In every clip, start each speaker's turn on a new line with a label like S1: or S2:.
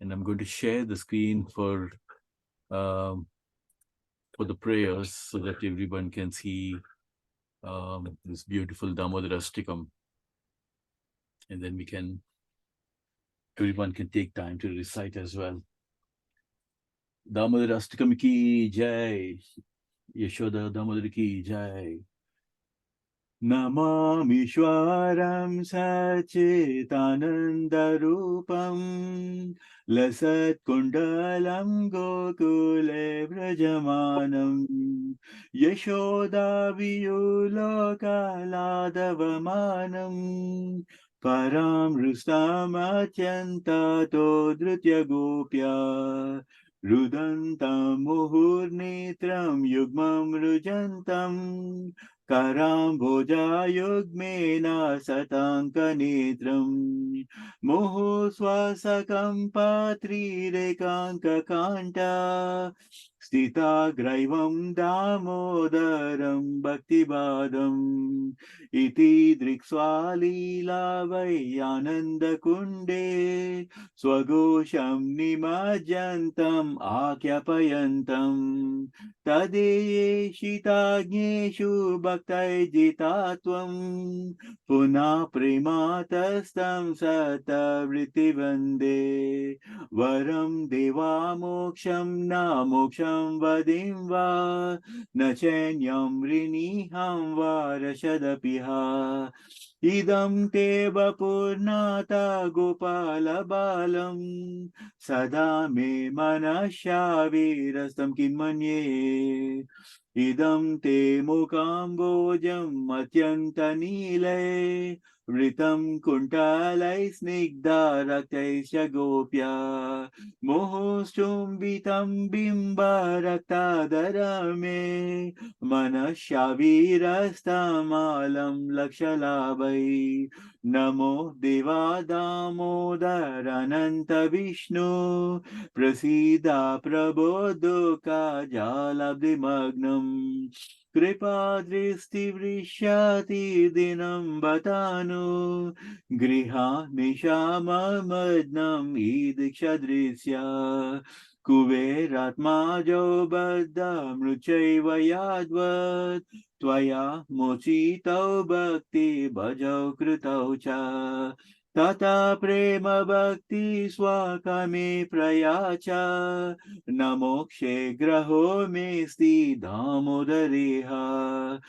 S1: And I'm going to share the screen um, for the prayers so that everyone can see this beautiful Damodarastikam. And then everyone can take time to recite as well. Damodarastikam ki jai, Yashoda Damodar ki jai. Namamishwaram Sachitanandarupam Lasat Kundalam Gokule Vrajamanam Yashoda Viyulokaladavamanam Param Rustam Atyanta Todrutya Gopya Rudantam Muhurnitram Yugmam Rujantam Karambojayugmena satankanitram Moho swasakam patrirekankakanta Stita graivam damodaram bhaktivadam Iti drikswalila vayananda kunde Swagosham nimajantam akyapayantam तदेशिताज्ञेषु भक्तैर्जितात्वं पुनः प्रेमातस्तं सतवृत्तिवन्दे वरं देवामोक्षं न मोक्षं वदिं वा न चैन्यं ऋणीहं वा रषदपिह idam te vapurnata gopalabalam sada me manashavirastam kinmanye idam te mukambojam atyantanile vritam kuntalai snigdha raktaisya gopya mohostumbitam bimba raktadharame Manashavirastamalam Lakshalabai Namo Deva Damodarananta Vishnu Prasida Prabodhuka Jalabdimagnam Kripa Dristi Vrishati Dinam Batanu Griha Nishama Madnam Idikshadrisya Kuveratmajo Baddha Mruchaiva Yadvat Tvaya Mochitau Bhakti Bhajau Krutau Cha Tata Prema Bhakti Swakame Prayacha Namokshe Graho Mesti Damodareha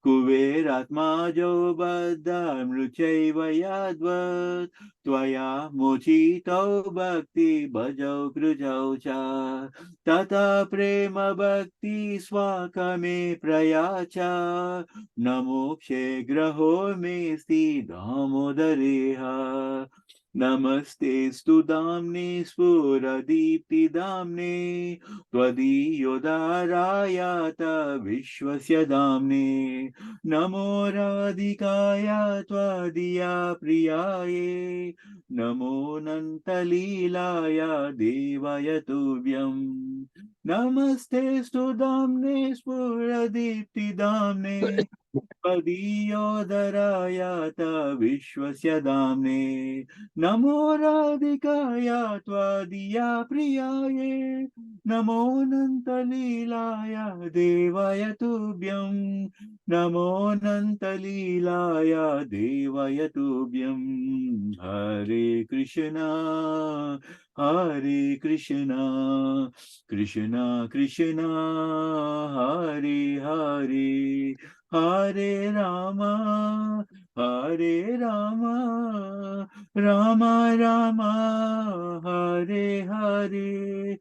S1: Kuveratmajo Baddha Mruchaiva Yadvat Tvaya mochito bhakti bhajau krujau cha tata prema bhakti swakame prayacha namokshe graho mesti damodareha Namaste studamne spuradipti damne Tvadiyodarayata vishwasya damne Namo radhikaya tvadiya priyaye Namo Nantalilaya Devaya Tubhyam Namaste Sudamne Spuradipti Damne Padiyodharayata Vishwasya Damne Namo Radhikaya Tvadiya Priyaye Namo Nantalilaya Devaya Tubhyam Namo Nantalilaya Devaya Tubhyam Hare Krishna Krishna Krishna Hare Hare Hare Rama Hare Rama Rama Rama Hare Hare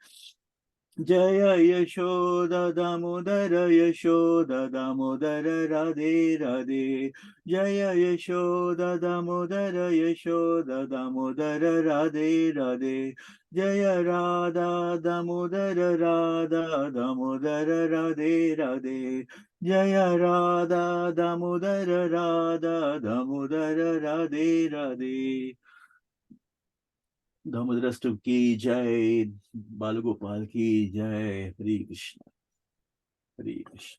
S1: Jaya Yashoda Damodara Yashoda Damodara Radhe Radhe Jaya Yashoda Damodara Yashoda Damodara Radhe Radhe Jaya Radha Damodara Radha Damodara Radhe Radhe Jaya Radha Damodara Radha Damodara Radhe Radhe Damodarastam ki jai, Balagopal ki jai, Hare Krishna, Hare Krishna,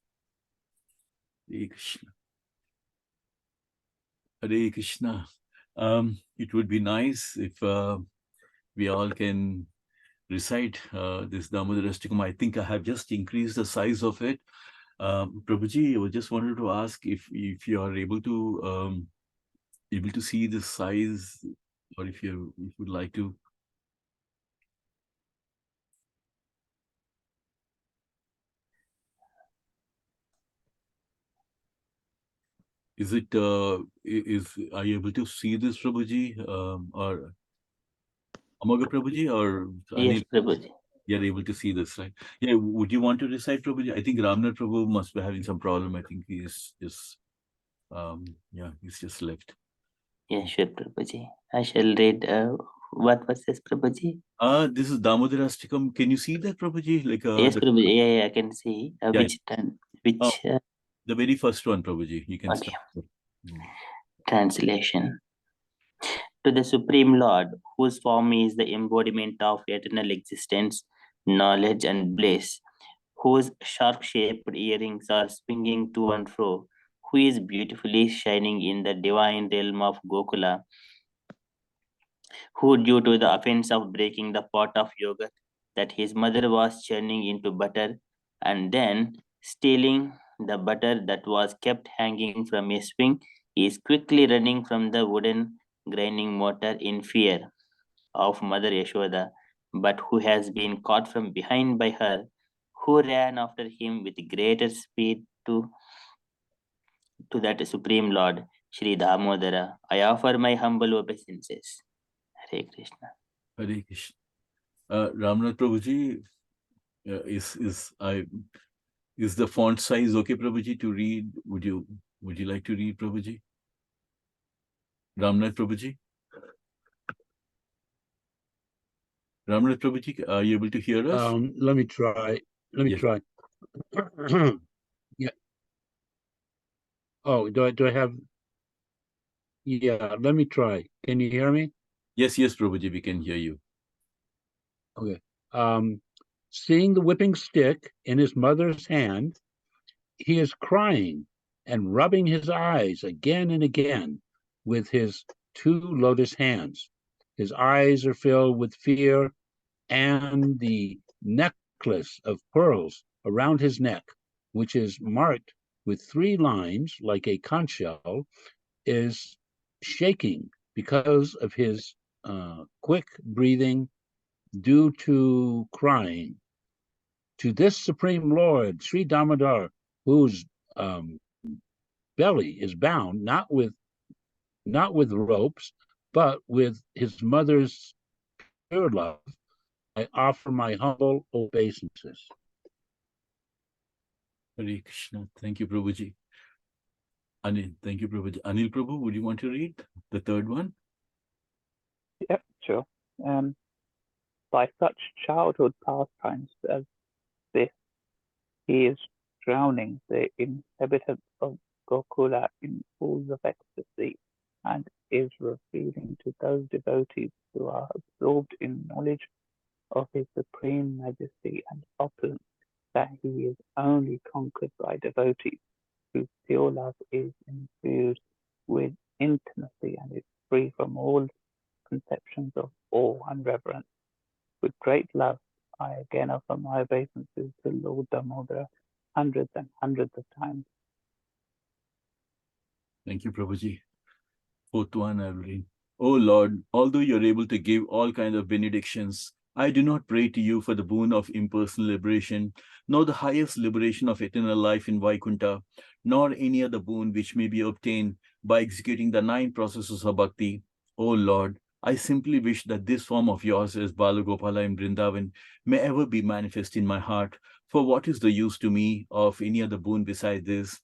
S1: Hare Krishna, Hare Krishna. It would be nice if we all can recite this Damodarastakam. I think I have just increased the size of it. Prabhuji, I just wanted to ask if you are able to see the size, or if you would like to. Is it are you able to see this, Prabhuji, or Amaga Prabhuji, or
S2: Yes,
S1: Anil?
S2: Prabhuji.
S1: You're able to see this, right? Yeah. Would you want to recite, Prabhuji? I think Ramnath Prabhu must be having some problem. I think he is just yeah, he's just left.
S2: Yes, sure, Prabhuji. I shall read what verses, Prabhuji?
S1: This is Damodarastakam. Can you see that, Prabhuji? Like
S2: Yes, Prabhuji. Yeah, I can see.
S1: yeah, uh,
S2: Which
S1: the very first one, Prabhuji. You can
S2: okay.
S1: start. Mm.
S2: Translation. To the Supreme Lord, whose form is the embodiment of eternal existence, knowledge, and bliss, whose shark shaped earrings are swinging to and fro, who is beautifully shining in the divine realm of Gokula, who, due to the offense of breaking the pot of yogurt that his mother was churning into butter, and then stealing the butter that was kept hanging from a swing, is quickly running from the wooden grinding motor in fear of Mother Yashoda, but who has been caught from behind by her, who ran after him with greater speed to that Supreme Lord, Sri Damodara. I offer my humble obeisances. Hare Krishna.
S1: Hare Krishna. Ramnath Prabhuji, is the font size okay, Prabhuji, to read? Would you like to read, Prabhuji? Ramnath Prabhuji? Ramnath Prabhuji, are you able to hear us?
S3: Let me try.
S1: Yes.
S3: Yeah. Oh, do I have? Yeah, let me try. Can you hear me?
S1: Yes, Prabhuji, we can hear you.
S3: Okay. Seeing the whipping stick in his mother's hand, he is crying and rubbing his eyes again and again with his two lotus hands. His eyes are filled with fear, and the necklace of pearls around his neck, which is marked with 3 lines like a conch shell, is shaking because of his quick breathing due to crying. To this Supreme Lord, Sri Damodar, whose belly is bound not with ropes, but with his mother's pure love, I offer my humble obeisances.
S1: Hare Krishna. Thank you, Prabhuji. Anil, thank you, Prabhuji. Anil Prabhu, would you want to read the third one?
S4: Yep, sure. By such childhood pastimes as this, he is drowning the inhabitants of Gokula in pools of ecstasy, and is revealing to those devotees who are absorbed in knowledge of his supreme majesty and opulence that he is only conquered by devotees whose pure love is infused with intimacy and is free from all conceptions of awe and reverence. With great love, I again offer my obeisances to Lord Damodara hundreds and hundreds of times.
S1: Thank you, Prabhuji. Fourth one, I will read. O Lord, although you're able to give all kinds of benedictions, I do not pray to you for the boon of impersonal liberation, nor the highest liberation of eternal life in Vaikuntha, nor any other boon which may be obtained by executing the 9 processes of bhakti. O Lord, I simply wish that this form of yours as Balagopala in Vrindavan may ever be manifest in my heart. For what is the use to me of any other boon beside this?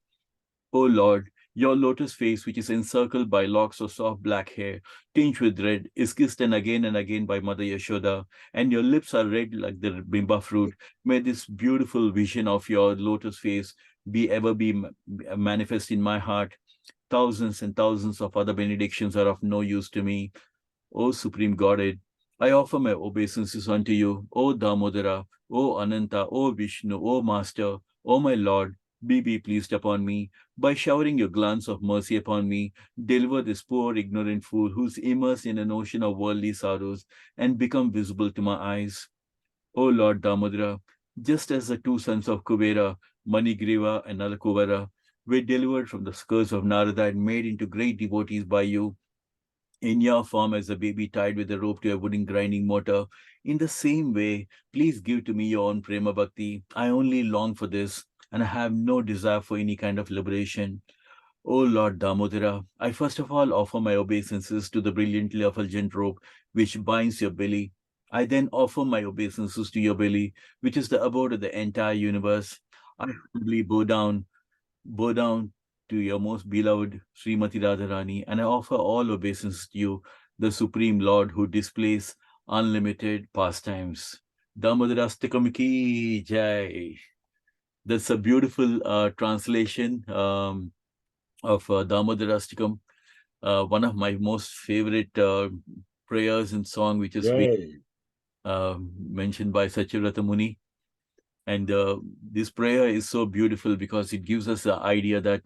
S1: O Lord, your lotus face, which is encircled by locks of soft black hair, tinged with red, is kissed and again by Mother Yashoda, and your lips are red like the bimba fruit. May this beautiful vision of your lotus face ever be manifest in my heart. Thousands and thousands of other benedictions are of no use to me. O Supreme Godhead, I offer my obeisances unto you, O Damodara, O Ananta, O Vishnu, O Master, O my Lord, be pleased upon me. By showering your glance of mercy upon me, deliver this poor ignorant fool who's immersed in an ocean of worldly sorrows and become visible to my eyes. O Lord Damodara, just as the two sons of Kubera, Manigriva and Nalakuvara, were delivered from the curse of Narada and made into great devotees by you, in your form as a baby tied with a rope to a wooden grinding mortar, in the same way, please give to me your own prema bhakti. I only long for this, and I have no desire for any kind of liberation. O Lord Damodara, I first of all offer my obeisances to the brilliantly effulgent rope which binds your belly. I then offer my obeisances to your belly, which is the abode of the entire universe. I humbly bow down to your most beloved Srimati Radharani, and I offer all obeisances to you, the Supreme Lord who displays unlimited pastimes. Damodarastakam ki jai. That's a beautiful translation of Damodarastakam, one of my most favorite prayers and song, which is mentioned by Sachivrata Muni. And this prayer is so beautiful because it gives us the idea that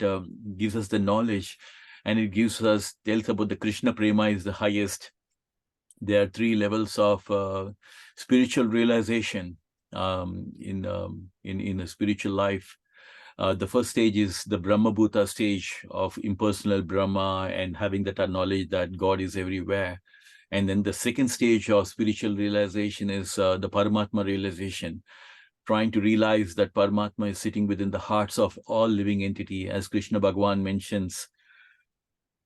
S1: gives us the knowledge, and it tells about the Krishna Prema is the highest. There are three levels of spiritual realization in a spiritual life. The first stage is the Brahma Bhuta stage of impersonal Brahma and having that knowledge that God is everywhere. And then the second stage of spiritual realization is the Paramatma realization, trying to realize that Paramatma is sitting within the hearts of all living entity, as Krishna Bhagwan mentions.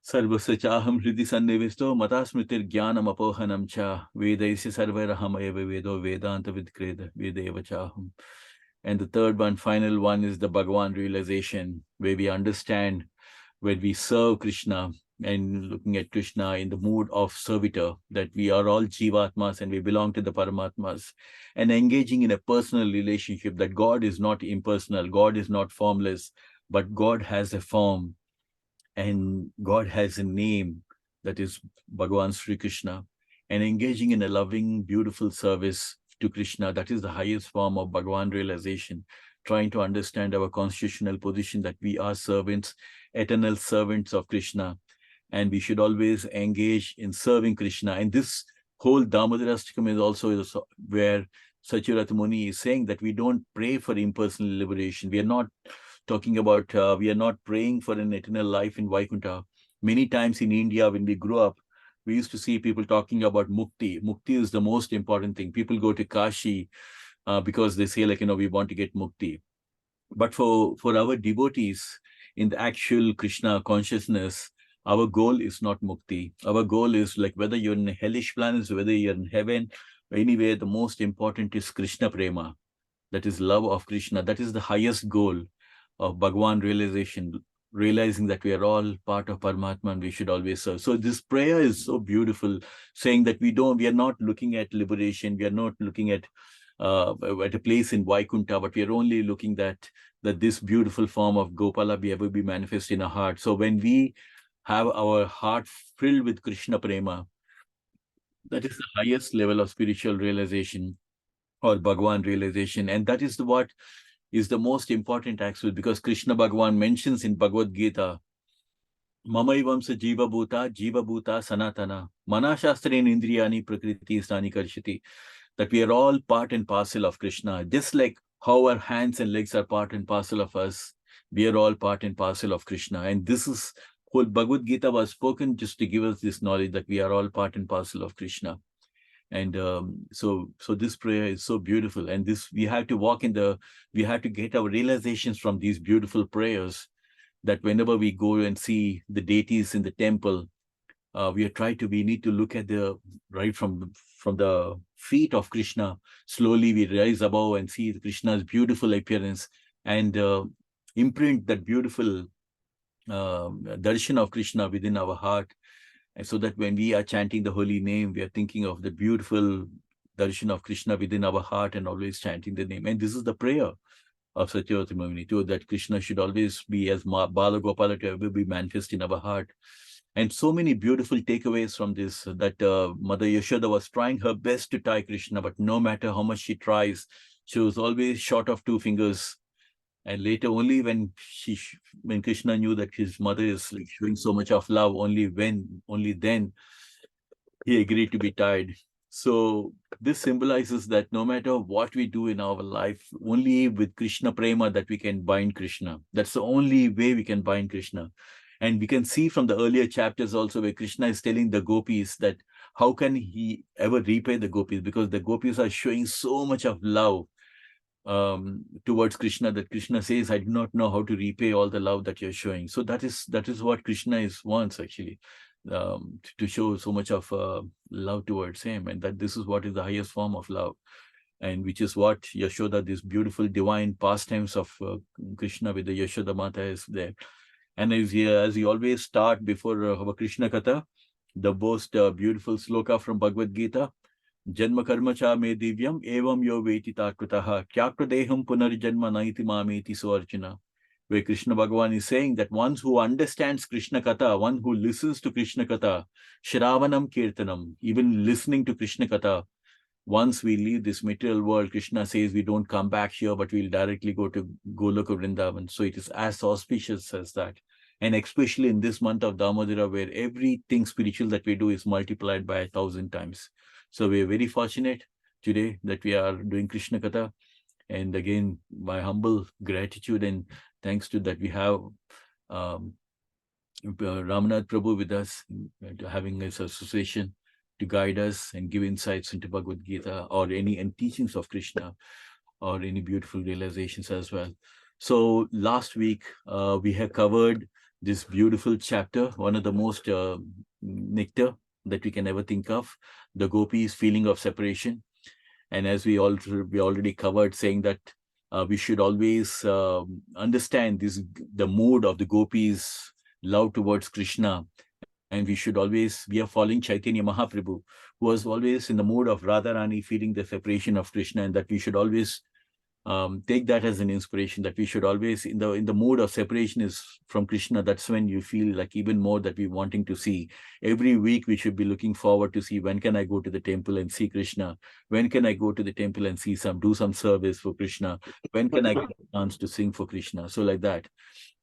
S1: Sarvasya chaham hridi sannivisto matasmritir jnanam apohanam cha vedaisya sarvairaham eva vedo vedanta vidkreda vedeva chaham. And the third one, final one, is the Bhagwan realization, where we understand, when we serve Krishna and looking at Krishna in the mood of servitor, that we are all Jivatmas and we belong to the Paramatmas, and engaging in a personal relationship, that God is not impersonal, God is not formless, but God has a form and God has a name, that is Bhagavan Sri Krishna, and engaging in a loving, beautiful service to Krishna, that is the highest form of Bhagavan realization, trying to understand our constitutional position, that we are servants, eternal servants of Krishna, and we should always engage in serving Krishna. And this whole Damodarastakam is also where Sachivrata Muni is saying that we don't pray for impersonal liberation. We are not talking about, we are not praying for an eternal life in Vaikuntha. Many times in India, when we grew up, we used to see people talking about mukti. Mukti is the most important thing. People go to Kashi because they say, like, we want to get mukti. But for our devotees in the actual Krishna consciousness, our goal is not mukti. Our goal is, like, whether you're in hellish planets, whether you're in heaven, anyway, the most important is Krishna Prema. That is love of Krishna. That is the highest goal of Bhagwan realization, realizing that we are all part of Paramatma and we should always serve. So this prayer is so beautiful, saying that we are not looking at liberation, we are not looking at a place in Vaikuntha, but we are only looking that this beautiful form of Gopala be ever be manifest in our heart. So when we have our heart filled with Krishna Prema, that is the highest level of spiritual realization or Bhagwan realization. And that is what is the most important actually, because Krishna Bhagwan mentions in Bhagavad Gita, Mamaivamsa Jiva Bhuta Sanatana, Manashastrin Indriyani Prakriti Stani Karshiti, that we are all part and parcel of Krishna. Just like how our hands and legs are part and parcel of us, we are all part and parcel of Krishna. And this is, whole Bhagavad Gita was spoken just to give us this knowledge that we are all part and parcel of Krishna. And so this prayer is so beautiful, and this we have to we have to get our realizations from these beautiful prayers, that whenever we go and see the deities in the temple, we need to look at right from the feet of Krishna. Slowly we rise above and see Krishna's beautiful appearance, and imprint that beautiful darshan of Krishna within our heart. And so that when we are chanting the holy name, we are thinking of the beautiful darshan of Krishna within our heart and always chanting the name. And this is the prayer of Satyavati Muni too, that Krishna should always be as Bala Gopala to ever be manifest in our heart. And so many beautiful takeaways from this, that Mother Yashoda was trying her best to tie Krishna, but no matter how much she tries, she was always short of two fingers. And later, only when Krishna knew that his mother is like showing so much of love, only then he agreed to be tied. So this symbolizes that no matter what we do in our life, only with Krishna Prema that we can bind Krishna. That's the only way we can bind Krishna. And we can see from the earlier chapters also where Krishna is telling the gopis that how can he ever repay the gopis, because the gopis are showing so much of love towards Krishna that Krishna says, I do not know how to repay all the love that you're showing. So that is what Krishna wants actually, to show so much of love towards him, and that this is what is the highest form of love, and which is what Yashoda, this beautiful divine pastimes of Krishna with the Yashoda Mata is there. And as we always start before our Krishna Katha, the most beautiful sloka from Bhagavad Gita, Janma karma cha me divyam evam yo veti takrutaha kyakradeham punarjanma naiti mameti suarchana. Where Krishna Bhagavan is saying that one who understands Krishna Katha, one who listens to Krishna Katha, Shravanam Kirtanam, even listening to Krishna Katha, once we leave this material world, Krishna says we don't come back here, but we'll directly go to Goloka Vrindavan. So it is as auspicious as that. And especially in this month of Damodara, where everything spiritual that we do is multiplied by 1,000 times. So we are very fortunate today that we are doing Krishna Katha. And again, my humble gratitude and thanks to that we have Ramnath Prabhu with us, having this association to guide us and give insights into Bhagavad Gita or any teachings of Krishna or any beautiful realizations as well. So last week, we have covered this beautiful chapter, one of the most nectar that we can ever think of, the gopis' feeling of separation. And as we already covered, saying that we should always understand the mood of the gopis' love towards Krishna. And we are following Chaitanya Mahaprabhu, who was always in the mood of Radharani feeling the separation of Krishna, and that we should always take that as an inspiration, that we should always, in the mood of separation is from Krishna, that's when you feel like even more that we're wanting to see. Every week we should be looking forward to see, when can I go to the temple and see Krishna? When can I go to the temple and do some service for Krishna? When can I get a chance to sing for Krishna? So like that.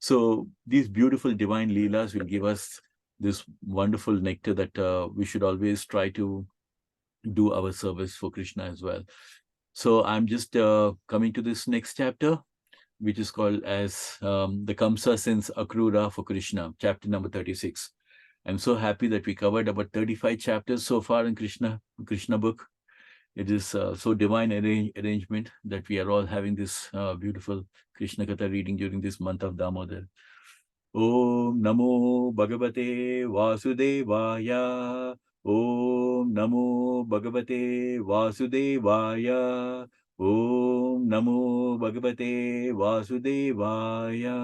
S1: So these beautiful divine leelas will give us this wonderful nectar that we should always try to do our service for Krishna as well. So I'm just coming to this next chapter, which is called as the Kamsa sends Akrura for Krishna, chapter number 36. I'm so happy that we covered about 35 chapters so far in Krishna book. It is so divine arrangement that we are all having this beautiful Krishna Katha reading during this month of Damodar. Om Namo Bhagavate Vasudevaya. Om Namo Bhagavate Vasudevaya. Om Namo Bhagavate Vasudevaya.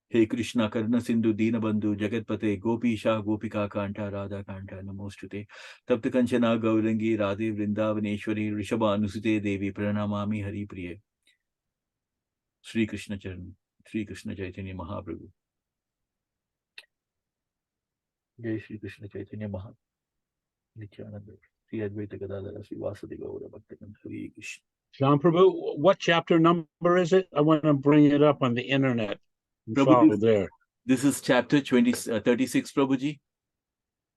S1: Hey Krishna Karna Sindhu Dinabandhu Jagatpate Gopisha Gopika Kanta Radha Kanta Namostute Tapta Kanchana Gaurangi Radhe Vrindavaneshwari Rishabha Anusute Devi Pranamami Hari Priye. Sri Krishna Charan, Sri Krishna Chaitanya Mahaprabhu. Jai Sri Krishna Chaitanya Mahaprabhu. Nityananda, Sri Advaita Gadadhara, Sri Vasudeva Gaura Bhaktavan, Hare Krishna.
S3: John Prabhu, what chapter number is it? I want to bring it up on the internet.
S1: Prabhu,
S3: There.
S1: This is chapter 36, Prabhuji.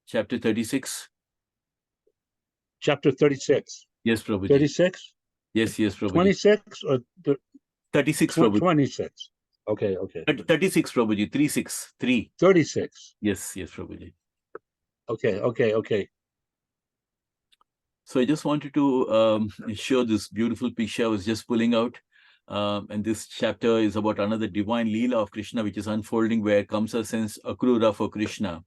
S1: Chapter 36.
S3: Chapter 36.
S1: Yes, Prabhuji.
S3: 36?
S1: Yes, Prabhuji.
S3: 26 or
S1: 36, Prabhuji.
S3: 26. Okay.
S1: 36, Prabhuji. 36. 3.
S3: 36.
S1: Yes, Prabhuji.
S3: Okay.
S1: So I just wanted to show this beautiful picture I was just pulling out. And this chapter is about another divine Leela of Krishna, which is unfolding, where Kamsa sends Akrura for Krishna.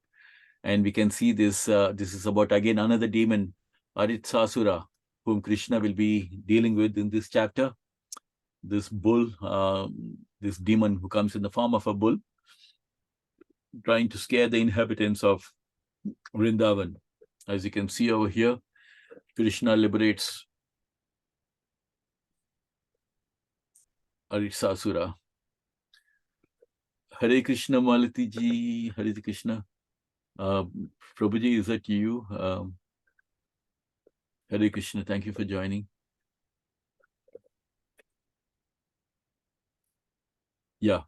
S1: And we can see this. This is about, again, another demon, Aritsasura, whom Krishna will be dealing with in this chapter. This bull, this demon who comes in the form of a bull, trying to scare the inhabitants of Vrindavan. As you can see over here, Krishna liberates Aritsasura. Hare Krishna, Malati ji, Hare Krishna. Prabhuji, is that you? Hare Krishna, thank you for joining. Yeah.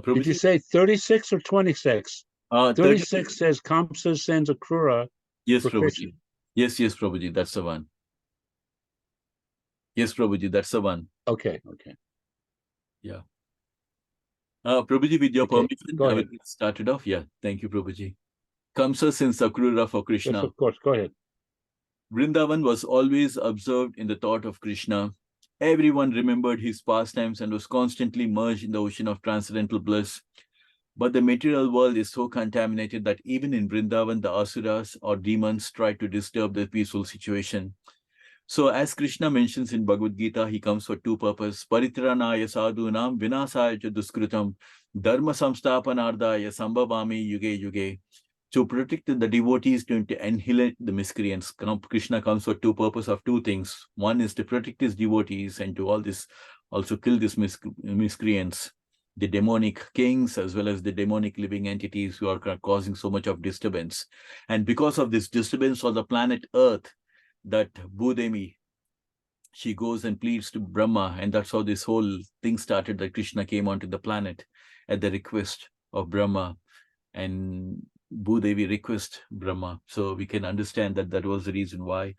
S3: Did you say 36 or 26? 36 says Kamsa sends Akrura
S1: Yes,
S3: for Krishna.
S1: Prabhuji. Yes, Prabhuji, that's the one. Yes, Prabhuji, that's the one.
S3: Okay.
S1: Yeah. Prabhuji, with your
S3: Okay,
S1: permission,
S3: go
S1: I will
S3: ahead.
S1: get started off. Yeah, thank you, Prabhuji. Kamsa since Akrura for
S3: Yes,
S1: Krishna.
S3: of course. Go ahead.
S1: Vrindavan was always observed in the thought of Krishna. Everyone remembered his pastimes and was constantly merged in the ocean of transcendental bliss. But the material world is so contaminated that even in Vrindavan, the asuras or demons try to disturb the peaceful situation. So, as Krishna mentions in Bhagavad Gita, he comes for two purposes: Paritranaya sadhunam vinasaya cha duskritam dharma samstapanardaya sambhavami yuge yuge. To protect the devotees, to annihilate the miscreants. Krishna comes for two purposes of two things. One is to protect his devotees and to all this also kill these miscreants, the demonic kings as well as the demonic living entities who are causing so much of disturbance. And because of this disturbance on the planet Earth, that Bhudemi, she goes and pleads to Brahma, and that's how this whole thing started, that Krishna came onto the planet at the request of Brahma, and Bhudevi request Brahma. So we can understand that that was the reason why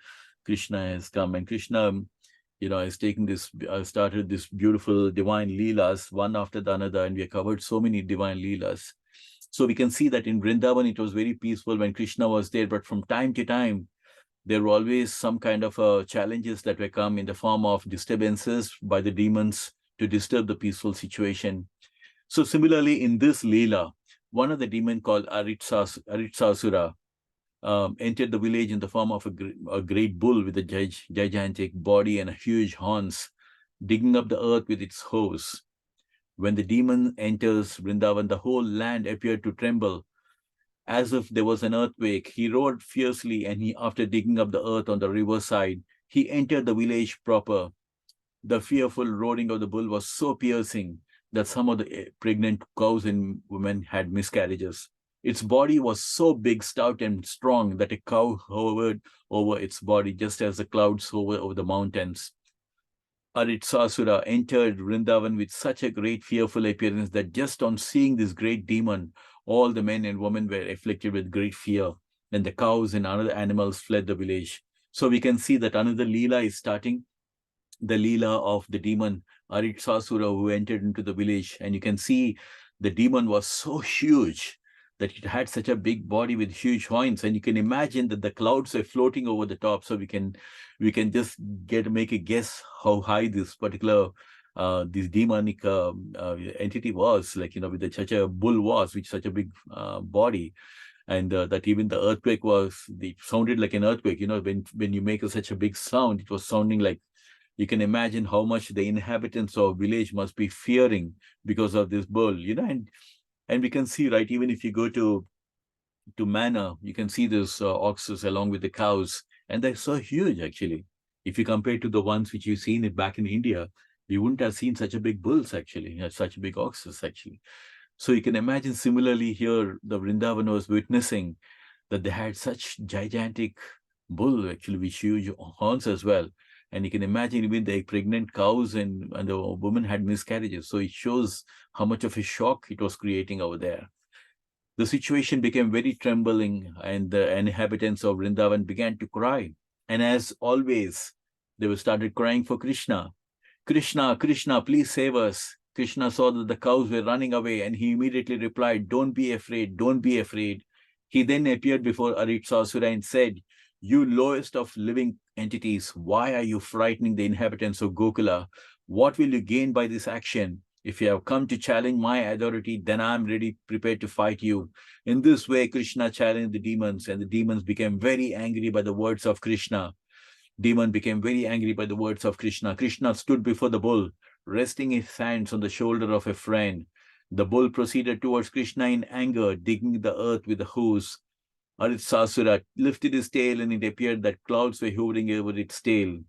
S1: Krishna has come. And Krishna, has taken this, started this beautiful divine leelas, one after the another, and we have covered so many divine leelas. So we can see that in Vrindavan, it was very peaceful when Krishna was there, but from time to time, there were always some kind of challenges that were come in the form of disturbances by the demons to disturb the peaceful situation. So similarly, in this Leela, one of the demon called Aritsasura entered the village in the form of a great bull with a gigantic body and huge horns, digging up the earth with its hose. When the demon enters Vrindavan, the whole land appeared to tremble, as if there was an earthquake. He roared fiercely, and after digging up the earth on the riverside, he entered the village proper. The fearful roaring of the bull was so piercing that some of the pregnant cows and women had miscarriages. Its body was so big, stout, and strong that a cow hovered over its body just as the clouds hover over the mountains. Aritsasura entered Vrindavan with such a great fearful appearance that just on seeing this great demon, all the men and women were afflicted with great fear, and the cows and other animals fled the village. So we can see that another Leela is starting, the Leela of the demon Aritsasura who entered into the village. And you can see the demon was so huge that it had such a big body with huge horns, and you can imagine that the clouds are floating over the top. So we can just make a guess how high this particular this demonic entity was, like, with such a bull was with such a big body. And that even the earthquake it sounded like an earthquake. When you make such a big sound, it was sounding like, you can imagine how much the inhabitants of village must be fearing because of this bull. And we can see, right, even if you go to Manor, you can see those oxes along with the cows, and they're so huge actually. If you compare to the ones which you've seen it back in India, you wouldn't have seen such a big bulls actually, such big oxes actually. So you can imagine similarly here, the Vrindavan was witnessing that they had such gigantic bull actually with huge horns as well. And you can imagine even the pregnant cows and the woman had miscarriages. So it shows how much of a shock it was creating over there. The situation became very trembling, and the inhabitants of Vrindavan began to cry. And as always, they started crying for Krishna. Krishna, Krishna, please save us. Krishna saw that the cows were running away, and he immediately replied, don't be afraid, don't be afraid. He then appeared before Aritsasura and said, you lowest of living entities, why are you frightening the inhabitants of Gokula? What will you gain by this action? If you have come to challenge my authority, then I am ready, prepared to fight you. In this way, Krishna challenged the demons, and the demons became very angry by the words of Krishna. Demon became very angry by the words of Krishna. Krishna stood before the bull, resting his hands on the shoulder of a friend. The bull proceeded towards Krishna in anger, digging the earth with a hose. Aritsasura lifted his tail, and it appeared that clouds were hovering over its tail.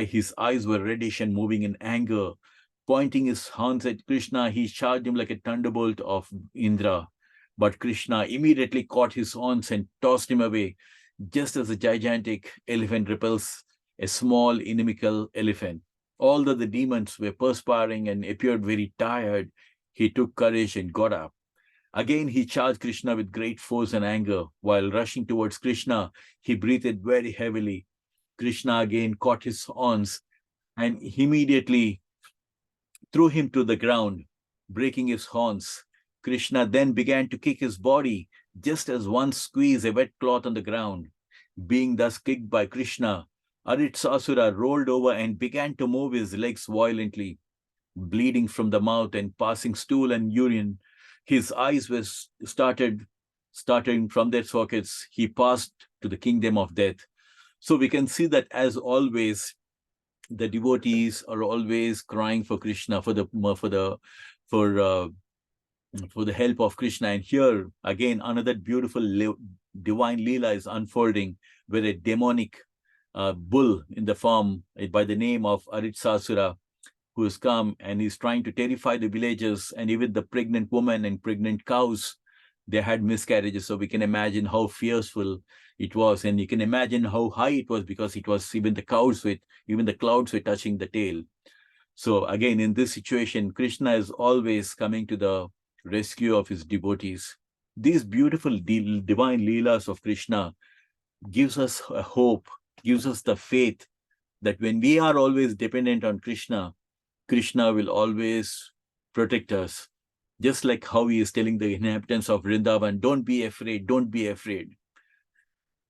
S1: His eyes were reddish and moving in anger. Pointing his horns at Krishna, he charged him like a thunderbolt of Indra. But Krishna immediately caught his horns and tossed him away, just as a gigantic elephant repels a small inimical elephant. Although the demons were perspiring and appeared very tired, he took courage and got up. Again, he charged Krishna with great force and anger. While rushing towards Krishna, he breathed very heavily. Krishna again caught his horns and immediately threw him to the ground, breaking his horns. Krishna then began to kick his body, just as one squeezes a wet cloth on the ground. Being thus kicked by Krishna, Aritsasura rolled over and began to move his legs violently, bleeding from the mouth and passing stool and urine. His eyes were starting from their sockets. He passed to the kingdom of death. So we can see that, as always, the devotees are always crying for Krishna, for the help of Krishna. And here again, another beautiful divine Leela is unfolding, where a demonic bull in the form by the name of Aritsasura, who has come and is trying to terrify the villagers, and even the pregnant woman and pregnant cows, they had miscarriages. So we can imagine how fearful it was, and you can imagine how high it was, because it was even the clouds were touching the tail. So again, in this situation, Krishna is always coming to the rescue of his devotees. These beautiful divine leelas of Krishna gives us a hope, gives us the faith that when we are always dependent on Krishna, Krishna will always protect us. Just like how he is telling the inhabitants of Vrindavan, don't be afraid, don't be afraid.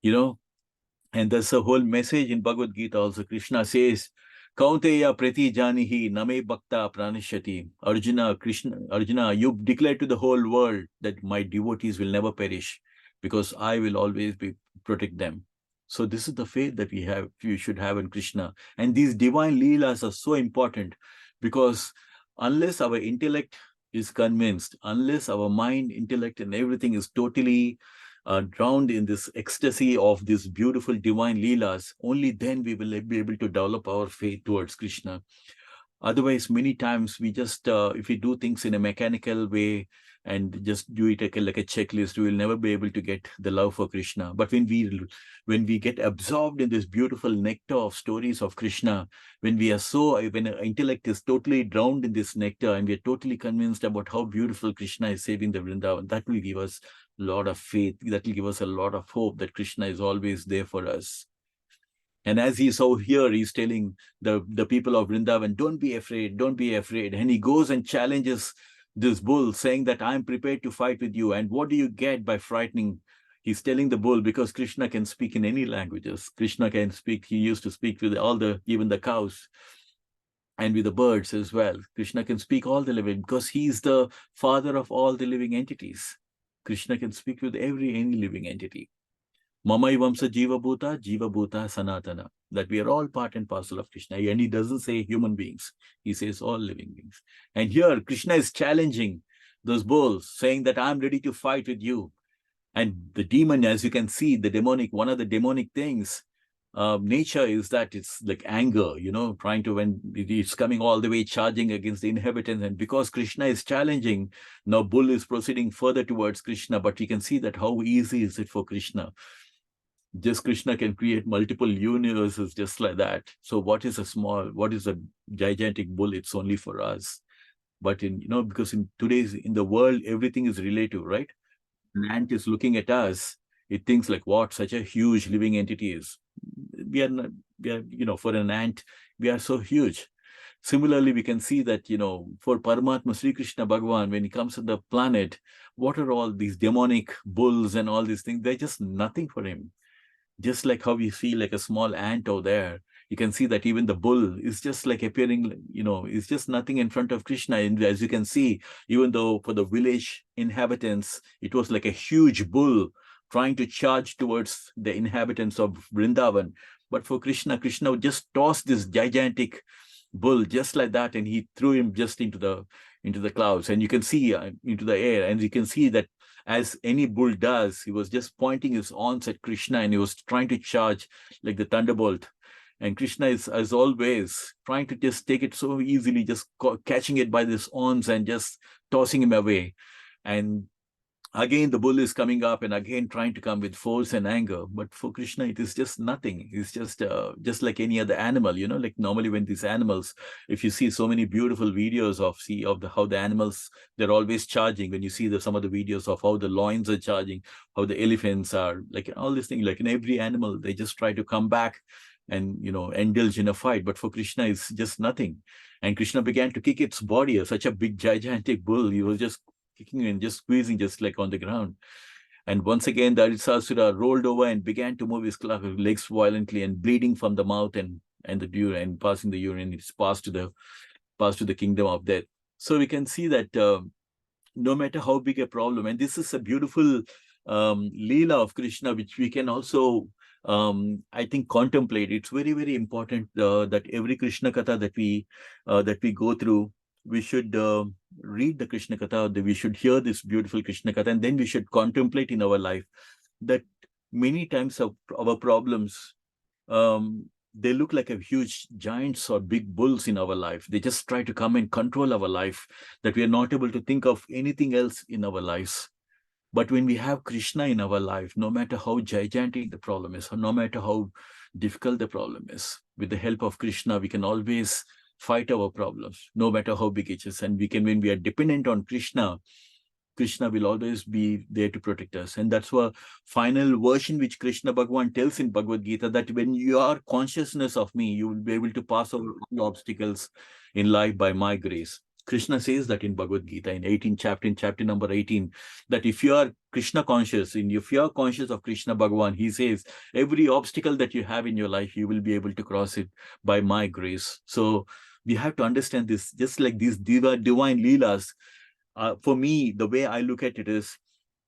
S1: And that's the whole message in Bhagavad Gita also. Krishna says, Kaunteya prati janihi name bhakta pranishati. Arjuna, you declare to the whole world that my devotees will never perish, because I will always protect them. So this is the faith that you should have in Krishna. And these divine leelas are so important, because unless our intellect is convinced, unless our mind, intellect, and everything is totally drowned in this ecstasy of these beautiful divine leelas, only then we will be able to develop our faith towards Krishna. Otherwise, many times we just, if we do things in a mechanical way and just do it like a checklist, we will never be able to get the love for Krishna. But when we get absorbed in this beautiful nectar of stories of Krishna, when our intellect is totally drowned in this nectar, and we are totally convinced about how beautiful Krishna is saving the Vrindavan, that will give us a lot of faith. That will give us a lot of hope that Krishna is always there for us. And as he saw here, he's telling the people of Vrindavan, don't be afraid, don't be afraid. And he goes and challenges this bull, saying that I'm prepared to fight with you. And what do you get by frightening? He's telling the bull, because Krishna can speak in any languages. Krishna can speak, he used to speak with even the cows, and with the birds as well. Krishna can speak all the living, because he's the father of all the living entities. Krishna can speak with any living entity. Mamai Vamsa Jiva Bhuta Sanatana, that we are all part and parcel of Krishna. And he doesn't say human beings, he says all living beings. And here Krishna is challenging those bulls, saying that I'm ready to fight with you. And the demon, as you can see, one of the demonic things, nature is that it's like anger, when it's coming all the way charging against the inhabitants. And because Krishna is challenging, now bull is proceeding further towards Krishna. But we can see that how easy is it for Krishna. Just Krishna can create multiple universes just like that. So what is a gigantic bull? It's only for us. But because in the world, everything is relative, right? An ant is looking at us, it thinks like, what such a huge living entity is. We are, for an ant, we are so huge. Similarly, we can see that, for Paramatma Sri Krishna Bhagavan, when he comes to the planet, what are all these demonic bulls and all these things? They're just nothing for him. Just like how we see like a small ant over there, you can see that even the bull is just like appearing, it's just nothing in front of Krishna. And as you can see, even though for the village inhabitants, it was like a huge bull trying to charge towards the inhabitants of Vrindavan. But for Krishna would just toss this gigantic bull just like that, and he threw him just into the clouds, and you can see into the air. And you can see that, as any bull does, he was just pointing his horns at Krishna, and he was trying to charge like the thunderbolt. And Krishna is, as always, trying to just take it so easily, just catching it by his horns and just tossing him away. And again the bull is coming up and again trying to come with force and anger. But for Krishna, it is just nothing. It's just like any other animal, you know, like normally when these animals, if you see so many beautiful videos of how the animals, they're always charging. When you see some of the videos of how the lions are charging, how the elephants are, like all these things, like in every animal, they just try to come back and, you know, indulge in a fight. But for Krishna, it's just nothing. And Krishna began to kick its body, such a big gigantic bull. He was just kicking and just squeezing, just like on the ground. And once again, the Arisasura rolled over and began to move his legs violently, and bleeding from the mouth and the urine, and passing the urine, it's passed to the kingdom of death. So we can see that no matter how big a problem, and this is a beautiful Leela of Krishna, which we can also I think contemplate. It's very, very important that every Krishna Katha that we go through, we should read the Krishna Katha, we should hear this beautiful Krishna Katha, and then we should contemplate in our life that many times our problems, they look like a huge giants or big bulls in our life. They just try to come and control our life, that we are not able to think of anything else in our lives. But when we have Krishna in our life, no matter how gigantic the problem is, or no matter how difficult the problem is, with the help of Krishna, we can always fight our problems, no matter how big it is. And when we are dependent on Krishna, Krishna will always be there to protect us. And that's the final version which Krishna Bhagavan tells in Bhagavad Gita, that when you are consciousness of me, you will be able to pass over all obstacles in life by my grace. Krishna says that in Bhagavad Gita in chapter number 18, that if you are Krishna conscious, if you are conscious of Krishna Bhagavan, he says, every obstacle that you have in your life, you will be able to cross it by my grace. So we have to understand this, just like these divine leelas. For me, the way I look at it is,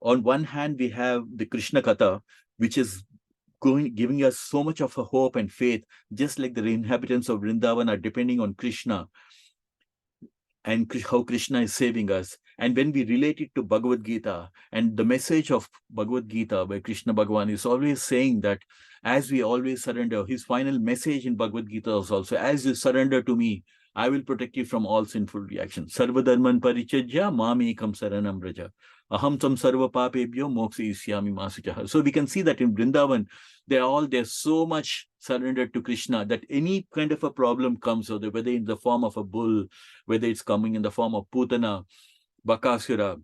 S1: on one hand, we have the Krishna Katha, which is giving us so much of a hope and faith, just like the inhabitants of Vrindavan are depending on Krishna, and how Krishna is saving us. And when we relate it to Bhagavad Gita, and the message of Bhagavad Gita by Krishna Bhagavan is always saying that as we always surrender, his final message in Bhagavad Gita is also, as you surrender to me, I will protect you from all sinful reactions. Sarva dharman parichajya mamekam saranam braja. Aham tam sarva papebhyo mokshayisyami ma suchaha. So we can see that in Vrindavan, they're so much surrendered to Krishna, that any kind of a problem comes, whether in the form of a bull, whether it's coming in the form of Putana, Bakasura,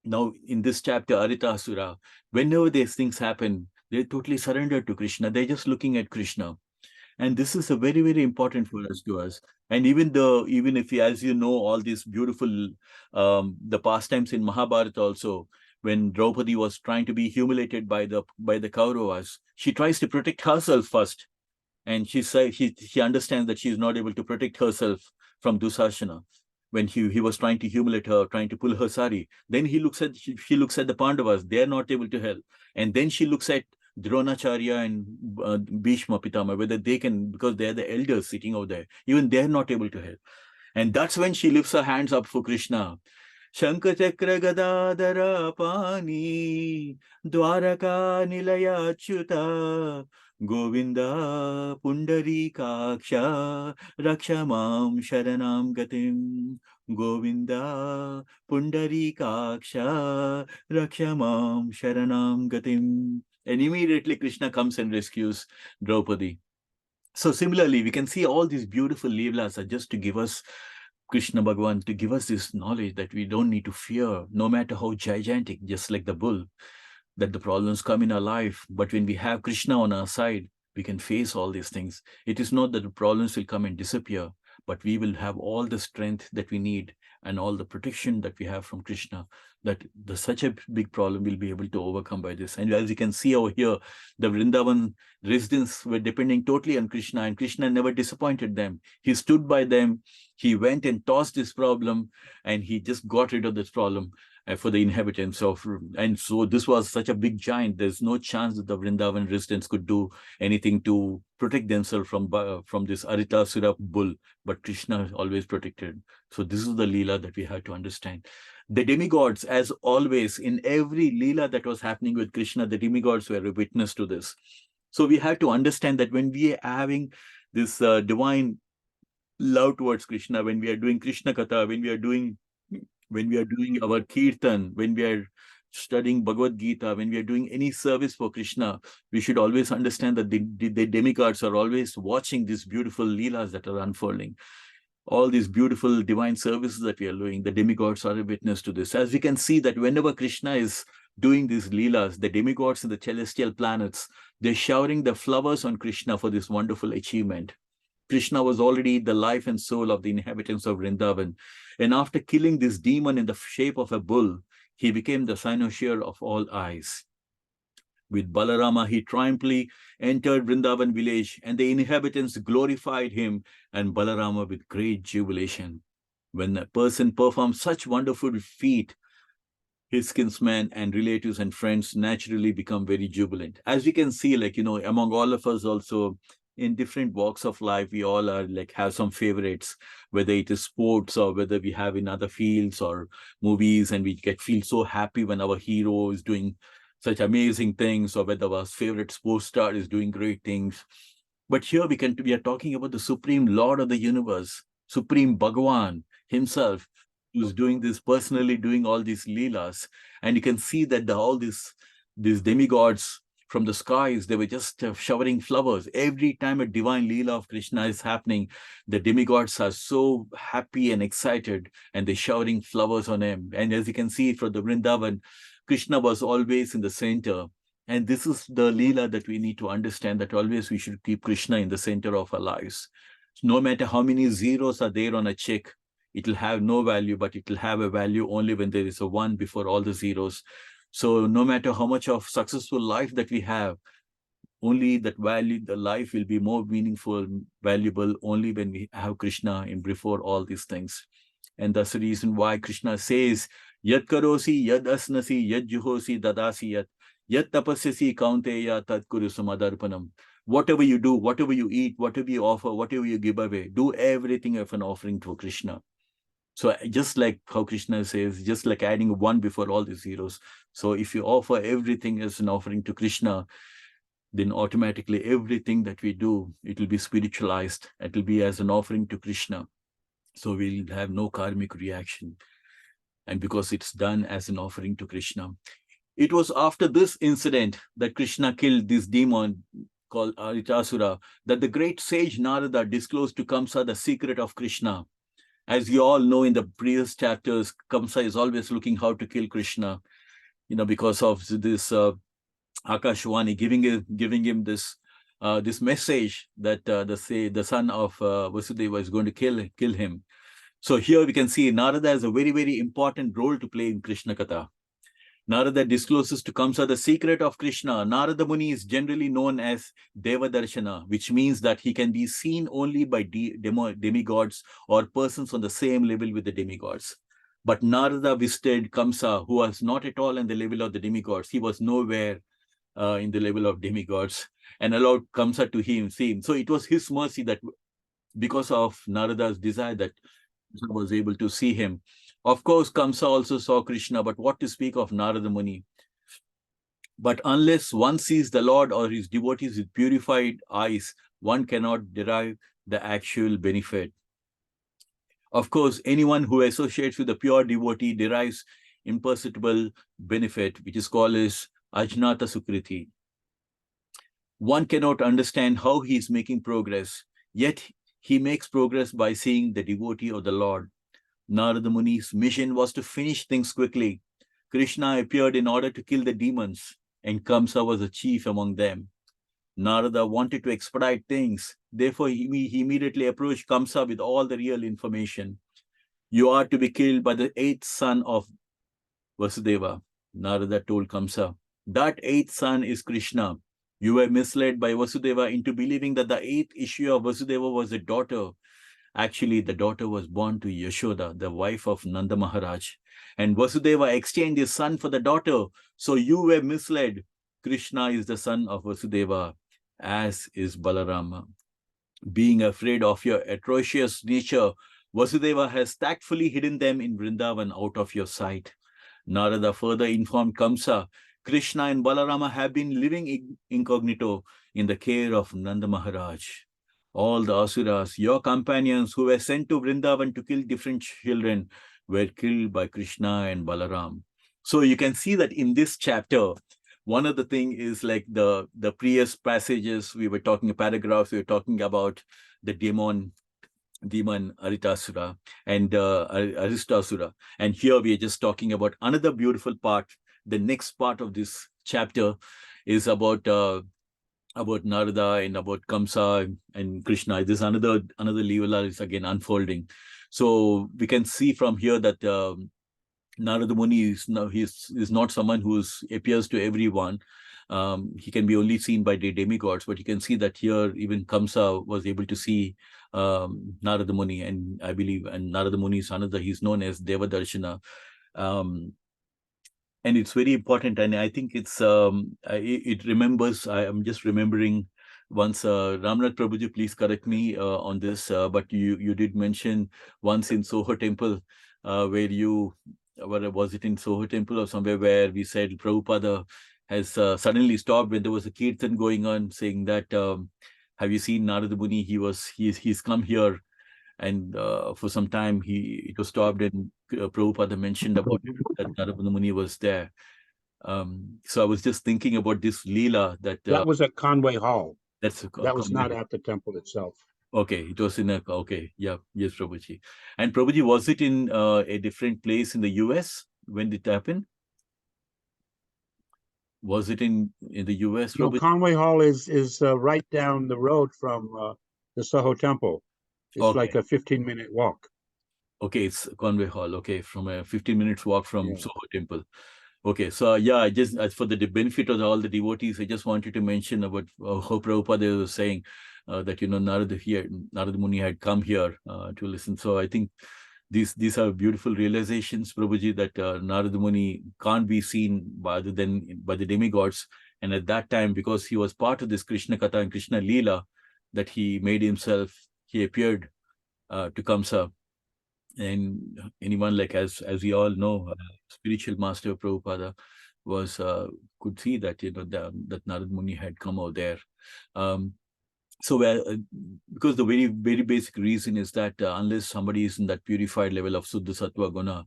S1: now in this chapter, Aritasura, whenever these things happen, they're totally surrendered to Krishna. They're just looking at Krishna. And this is a very, very important for us. And even if you, as you know, all these beautiful the pastimes in Mahabharata also, when Draupadi was trying to be humiliated by the Kauravas, she tries to protect herself first, and she understands that she is not able to protect herself from Dusashana. When he was trying to humiliate her, trying to pull her sari, then she looks at the Pandavas. They are not able to help, and then she looks at Dronacharya and Bhishma Pitama, whether they can, because they are the elders sitting over there. Even they are not able to help, and that's when she lifts her hands up for Krishna. Shankha Chakra Gadadhara Pani Dwaraka Nilaya Achyuta Govinda Pundarikaksha Rakshamam Sharanam Gatim. Govinda Pundarikaksha Rakshamam Sharanam Gatim. And immediately Krishna comes and rescues Draupadi. So similarly, we can see all these beautiful leelas are just to give us Krishna Bhagavan, to give us this knowledge that we don't need to fear, no matter how gigantic, just like the bull, that the problems come in our life. But when we have Krishna on our side, we can face all these things. It is not that the problems will come and disappear, but we will have all the strength that we need and all the protection that we have from Krishna, that such a big problem will be able to overcome by this. And as you can see over here, the Vrindavan residents were depending totally on Krishna, and Krishna never disappointed them. He stood by them. He went and tossed this problem, and he just got rid of this problem for the inhabitants of. And so this was such a big giant. There's no chance that the Vrindavan residents could do anything to protect themselves from this Aritasura bull, but Krishna always protected. So this is the Leela that we have to understand. The demigods, as always, in every Leela that was happening with Krishna, the demigods were a witness to this. So we have to understand that when we are having this divine love towards Krishna, when we are doing Krishna Katha, when we are doing our Kirtan, when we are studying Bhagavad Gita, when we are doing any service for Krishna, we should always understand that the demigods are always watching these beautiful leelas that are unfolding. All these beautiful divine services that we are doing, the demigods are a witness to this. As we can see that whenever Krishna is doing these leelas, the demigods in the celestial planets, they're showering the flowers on Krishna for this wonderful achievement. Krishna was already the life and soul of the inhabitants of Vrindavan. And after killing this demon in the shape of a bull, he became the cynosure of all eyes. With Balarama, he triumphantly entered Vrindavan village, and the inhabitants glorified him and Balarama with great jubilation. When a person performs such wonderful feat, his kinsmen and relatives and friends naturally become very jubilant. As we can see, like, among all of us also, in different walks of life, we all are like have some favorites, whether it is sports or whether we have in other fields or movies, and we feel so happy when our hero is doing such amazing things, or whether our favorite sports star is doing great things. But here we are talking about the Supreme Lord of the universe, Supreme Bhagavan himself, who's doing this personally, doing all these leelas. And you can see that all these demigods from the skies, they were just showering flowers. Every time a divine leela of Krishna is happening, the demigods are so happy and excited, and they're showering flowers on him. And as you can see from the Vrindavan, Krishna was always in the center. And this is the leela that we need to understand, that always we should keep Krishna in the center of our lives. No matter how many zeros are there on a check, it will have no value, but it will have a value only when there is a one before all the zeros. So no matter how much of successful life that we have, only that value, the life will be more meaningful, valuable only when we have Krishna in before all these things. And that's the reason why Krishna says, Yad karosi, yad asnasi, yad juhosi, dadasi yat tapasyasi kaunteya tad kuru samadarpanam. Whatever you do, whatever you eat, whatever you offer, whatever you give away, do everything as an offering to Krishna. So just like how Krishna says, just like adding one before all the zeros. So if you offer everything as an offering to Krishna, then automatically everything that we do, it will be spiritualized. It will be as an offering to Krishna. So we'll have no karmic reaction. And because it's done as an offering to Krishna. It was after this incident that Krishna killed this demon called Aritasura, that the great sage Narada disclosed to Kamsa the secret of Krishna. As you all know, in the previous chapters, Kamsa is always looking how to kill Krishna, because of this Akashwani giving him this message that the son of Vasudeva is going to kill him. So here we can see Narada has a very, very important role to play in Krishna Katha. Narada discloses to Kamsa the secret of Krishna. Narada Muni is generally known as Devadarshana, which means that he can be seen only by demigods or persons on the same level with the demigods. But Narada visited Kamsa, who was not at all in the level of the demigods. He was nowhere in the level of demigods, and allowed Kamsa to see him. So it was his mercy that because of Narada's desire that Kamsa was able to see him. Of course, Kamsa also saw Krishna, but what to speak of Narada Muni? But unless one sees the Lord or his devotees with purified eyes, one cannot derive the actual benefit. Of course, anyone who associates with a pure devotee derives imperceptible benefit, which is called as Ajnata Sukriti. One cannot understand how he is making progress, yet he makes progress by seeing the devotee of the Lord. Narada Muni's mission was to finish things quickly. Krishna appeared in order to kill the demons, and Kamsa was the chief among them. Narada wanted to expedite things. Therefore, he immediately approached Kamsa with all the real information. You are to be killed by the 8th son of Vasudeva, Narada told Kamsa. That 8th son is Krishna. You were misled by Vasudeva into believing that the 8th issue of Vasudeva was a daughter. Actually, the daughter was born to Yashoda, the wife of Nanda Maharaj. And Vasudeva exchanged his son for the daughter. So you were misled. Krishna is the son of Vasudeva, as is Balarama. Being afraid of your atrocious nature, Vasudeva has tactfully hidden them in Vrindavan out of your sight. Narada further informed Kamsa, Krishna and Balarama have been living incognito in the care of Nanda Maharaj. All the asuras, your companions who were sent to Vrindavan to kill different children, were killed by Krishna and Balaram. So you can see that in this chapter, one of the thing is like the previous passages we were talking, paragraphs we were talking about the demon Aritasura and Aristasura. And here we are just talking about another beautiful part. The next part of this chapter is about Narada and about Kamsa and Krishna. This another Leela is again unfolding. So we can see from here that Narada Muni is not someone who appears to everyone. He can be only seen by the demigods, but you can see that here even Kamsa was able to see Narada Muni, and I believe, and Narada Muni is another, he's known as Devadarshana. And it's very important, and I think it remembers, I'm just remembering once, Ramnath Prabhuji, please correct me on this, but you did mention once in Soho Temple, where was it in Soho Temple or somewhere, where we said Prabhupada has suddenly stopped when there was a kirtan going on, saying that, have you seen Narada Muni? He's come here, and for some time it was stopped, and Prabhupada mentioned about that Narada Muni was there. So I was just thinking about this Leela
S3: that was at Conway Hall.
S1: That
S3: was not at the temple itself.
S1: Okay, it was in yeah, yes, Prabhuji. And Prabhuji, was it in a different place in the US when it happened? Was it in the US,
S3: No,
S1: Prabhuji?
S3: Conway Hall is right down the road from the Soho Temple. It's
S1: Okay.
S3: like a 15-minute walk.
S1: Okay, it's Conway Hall. Okay, from a 15 minutes walk from
S3: Yeah.
S1: Soho Temple. Okay, so yeah, I just, for the benefit of all the devotees, I just wanted to mention about how Prabhupada was saying that, Narada Muni had come here to listen. So I think these are beautiful realizations, Prabhuji, that Narada Muni can't be seen other than by the demigods. And at that time, because he was part of this Krishna Katha and Krishna Leela, that he appeared to Kamsa. And anyone, like, as we all know, spiritual master Prabhupada was could see that that Narad Muni had come out there. So because the very, very basic reason is that unless somebody is in that purified level of Suddha Sattva Guna,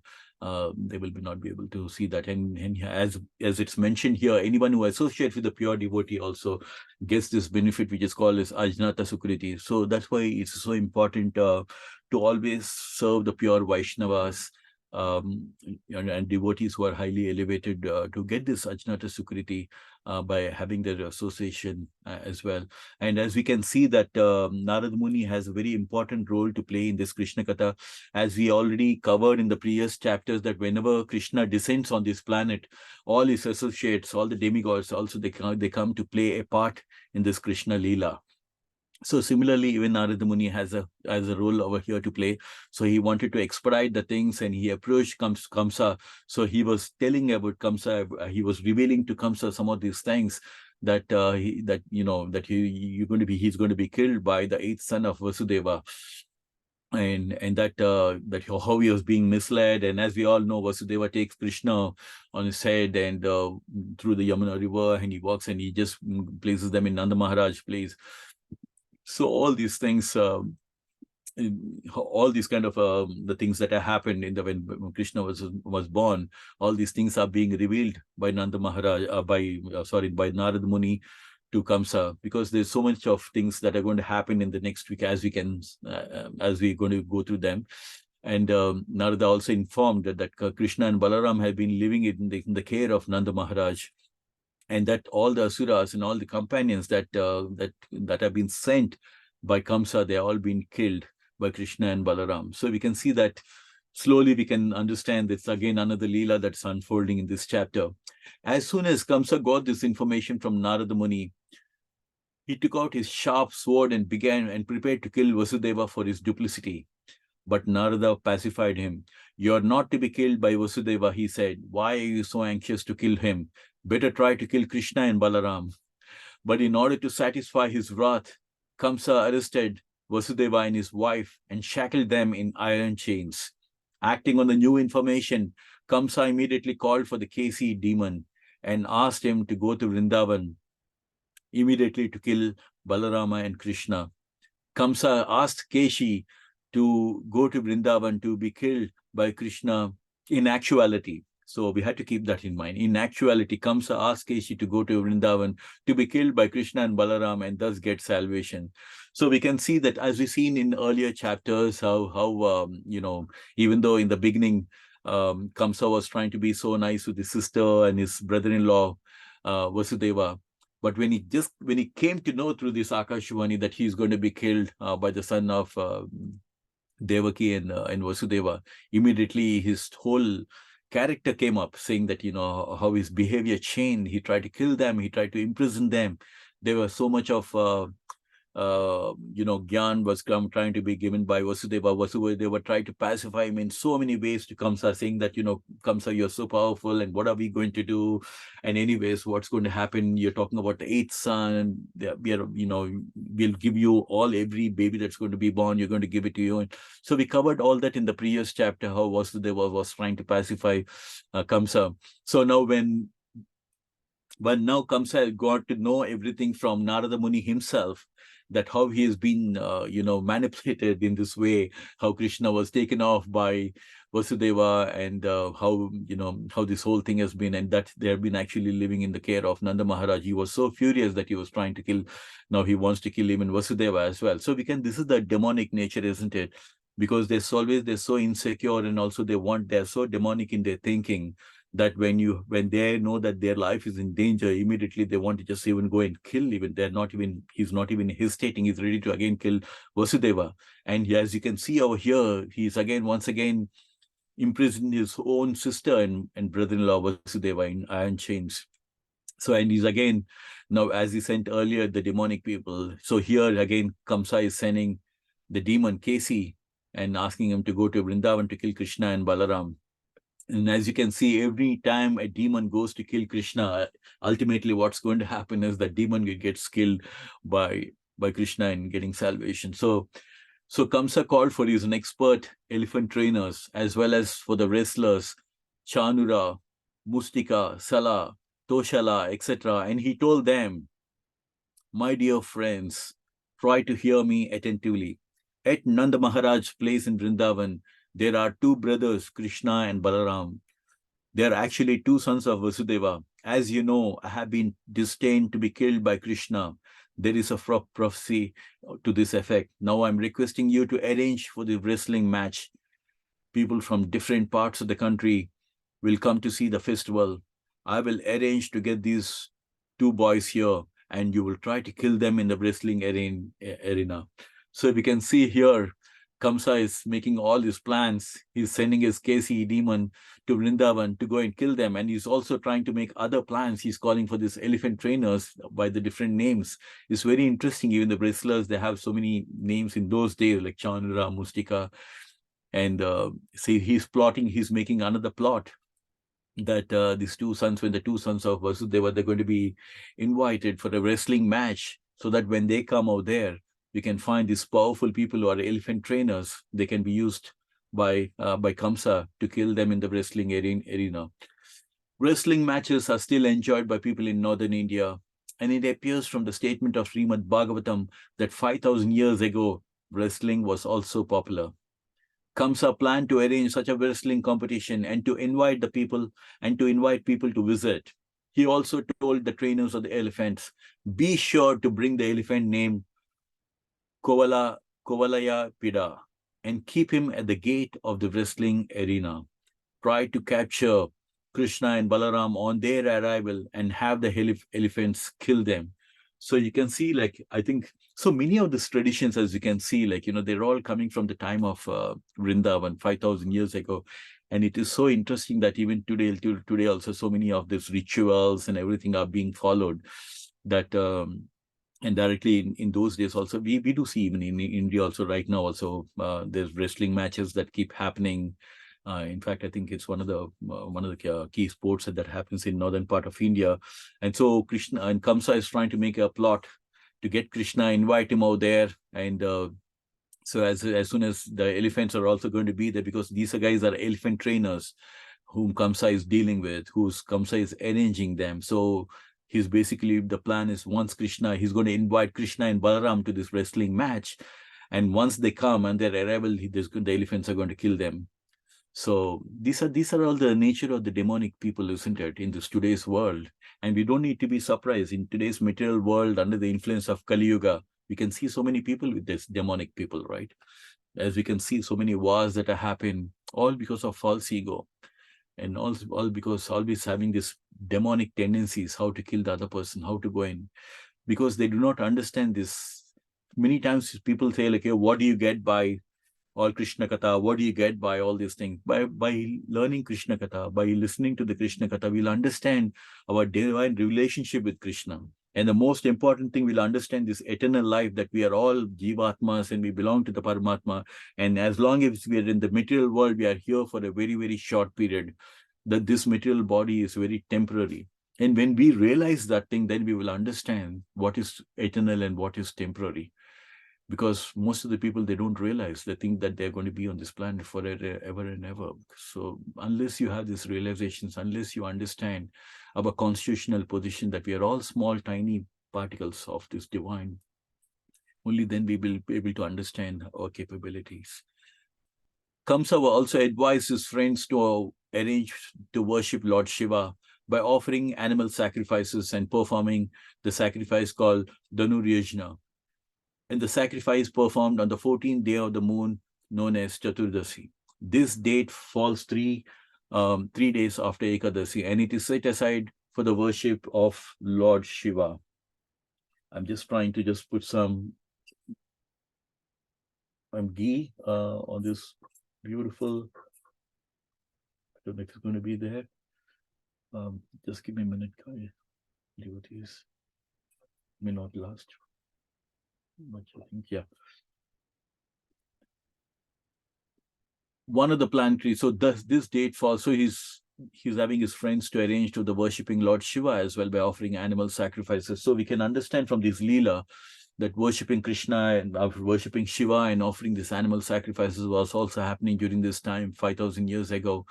S1: they will not be able to see that. And as it's mentioned here, anyone who associates with the pure devotee also gets this benefit, which is called as Ajnata Sukriti. So that's why it's so important to always serve the pure Vaishnavas and devotees who are highly elevated to get this Ajnata Sukriti by having their association as well. And as we can see that Narad Muni has a very important role to play in this Krishna Katha, as we already covered in the previous chapters, that whenever Krishna descends on this planet, all his associates, all the demigods also, they come to play a part in this Krishna Leela. So similarly, even Narada Muni has a role over here to play. So he wanted to expedite the things, and he approached Kamsa. So he was telling about Kamsa. He was revealing to Kamsa some of these things that he's going to be killed by the 8th son of Vasudeva. And that how he was being misled. And as we all know, Vasudeva takes Krishna on his head and through the Yamuna river, and he walks and he just places them in Nanda Maharaj place. So all these things, all these kind of the things that have happened when Krishna was born, all these things are being revealed by Nanda Maharaj, by Narad Muni to Kamsa, because there's so much of things that are going to happen in the next week as we're going to go through them. And Narada also informed that Krishna and Balaram have been living in the care of Nanda Maharaj, and that all the asuras and all the companions that have been sent by Kamsa, they are all been killed by Krishna and Balaram. So we can see that slowly we can understand it's again another Leela that's unfolding in this chapter. As soon as Kamsa got this information from Narada Muni, he took out his sharp sword and prepared to kill Vasudeva for his duplicity. But Narada pacified him. "You are not to be killed by Vasudeva," he said. "Why are you so anxious to kill him? Better try to kill Krishna and Balaram." But in order to satisfy his wrath, Kamsa arrested Vasudeva and his wife and shackled them in iron chains. Acting on the new information, Kamsa immediately called for the Kesi demon and asked him to go to Vrindavan immediately to kill Balarama and Krishna. Kamsa asked Keshi to go to Vrindavan to be killed by Krishna in actuality. So we had to keep that in mind. In actuality, Kamsa asked Keshi to go to Vrindavan to be killed by Krishna and Balaram and thus get salvation. So we can see that, as we've seen in earlier chapters, how even though in the beginning Kamsa was trying to be so nice with his sister and his brother-in-law Vasudeva, but when he came to know through this Akashvani that he's going to be killed by the son of Devaki and Vasudeva, immediately his whole character came up, saying that, how his behavior changed. He tried to kill them. He tried to imprison them. There was so much of Gyan was trying to be given by Vasudeva. Vasudeva tried to pacify him in so many ways to Kamsa, saying that, Kamsa, you're so powerful, and what are we going to do? And anyways, what's going to happen? You're talking about the 8th son, and we'll give you every baby that's going to be born, you're going to give it to you. And so we covered all that in the previous chapter, how Vasudeva was trying to pacify Kamsa. So now now Kamsa got to know everything from Narada Muni himself, that how he has been, manipulated in this way, how Krishna was taken off by Vasudeva, and how this whole thing has been, and that they have been actually living in the care of Nanda Maharaj. He was so furious that he was trying to kill. Now he wants to kill even Vasudeva as well. So this is the demonic nature, isn't it? Because they're so insecure, and also they're so demonic in their thinking, that when they know that their life is in danger, immediately they want to just even go and kill. Even he's not even hesitating. He's ready to again kill Vasudeva. And as you can see over here, he's once again imprisoned his own sister and brother-in-law Vasudeva in iron chains. So, and he's again, now as he sent earlier the demonic people, so here again Kamsa is sending the demon Kesi and asking him to go to Vrindavan to kill Krishna and Balaram. And as you can see, every time a demon goes to kill Krishna, ultimately what's going to happen is that demon gets killed by Krishna and getting salvation. So Kamsa called for his expert elephant trainers, as well as for the wrestlers, Chanura, Mustika, Sala, Toshala, etc. And he told them, my dear friends, try to hear me attentively. At Nanda Maharaj's place in Vrindavan, there are 2 brothers, Krishna and Balaram. They are actually 2 sons of Vasudeva. As you know, I have been destined to be killed by Krishna. There is a prophecy to this effect. Now I'm requesting you to arrange for the wrestling match. People from different parts of the country will come to see the festival. I will arrange to get these 2 boys here, and you will try to kill them in the wrestling arena. So we can see here, Kamsa is making all his plans. He's sending his Kesi demon to Vrindavan to go and kill them. And he's also trying to make other plans. He's calling for these elephant trainers by the different names. It's very interesting. Even the wrestlers, they have so many names in those days, like Chanura, Mustika. And see, he's making another plot, that these 2 sons, when the 2 sons of Vasudeva, they're going to be invited for a wrestling match, so that when they come out there, we can find these powerful people who are elephant trainers. They can be used by Kamsa to kill them in the wrestling arena. Wrestling matches are still enjoyed by people in northern India, and it appears from the statement of Srimad Bhagavatam that 5,000 years ago, wrestling was also popular. Kamsa planned to arrange such a wrestling competition and to invite people to visit. He also told the trainers of the elephants, be sure to bring the elephant named Kovalaya Pida and keep him at the gate of the wrestling arena. Try to capture Krishna and Balaram on their arrival and have the elephants kill them. So you can see, I think, so many of these traditions, as you can see, they're all coming from the time of Vrindavan, 5,000 years ago. And it is so interesting that even today also, so many of these rituals and everything are being followed. That and directly in those days also, we do see even in India also right now also, there's wrestling matches that keep happening. In fact, I think it's one of the key sports that happens in northern part of India. And so Krishna and Kamsa is trying to make a plot to get Krishna, invite him out there. And so as soon as the elephants are also going to be there, because these guys are elephant trainers whom Kamsa is dealing with, Kamsa is arranging them. So he's basically, the plan is he's going to invite Krishna and Balaram to this wrestling match. And once they come and their arrival, the elephants are going to kill them. So these are all the nature of the demonic people, isn't it, in this today's world? And we don't need to be surprised. In today's material world, under the influence of Kali Yuga, we can see so many people with this demonic people, right? As we can see so many wars that are happening, all because of false ego, and also all because always having this demonic tendencies, how to kill the other person, how to go in, because they do not understand this. Many times people say, like, hey, what do you get by all Krishna Katha? What do you get by all these things? By learning Krishna Katha, by listening to the Krishna Katha, we'll understand our divine relationship with Krishna. And the most important thing, we'll understand this eternal life, that we are all Jivatmas and we belong to the Paramatma. And as long as we are in the material world, we are here for a very, very short period. That this material body is very temporary. And when we realize that thing, then we will understand what is eternal and what is temporary. Because most of the people, they don't realize, they think that they're going to be on this planet forever and ever. So unless you have these realizations, unless you understand our constitutional position, that we are all small, tiny particles of this divine, only then we will be able to understand our capabilities. Kamsa also advised his friends to arrange to worship Lord Shiva by offering animal sacrifices and performing the sacrifice called Dhanuryajna. And the sacrifice performed on the 14th day of the moon, known as Chaturdasi. This date falls 3 days after Ekadasi, and it is set aside for the worship of Lord Shiva. I'm just trying to just put some ghee on this beautiful. I don't know if it's going to be there. Just give me a minute, guys. Devotees. May not last much, I think. Yeah. One of the planetary, so this date falls, so he's having his friends to arrange to the worshipping Lord Shiva as well by offering animal sacrifices. So we can understand from this Leela that worshipping Krishna and worshipping Shiva and offering these animal sacrifices was also happening during this time, 5,000 years ago.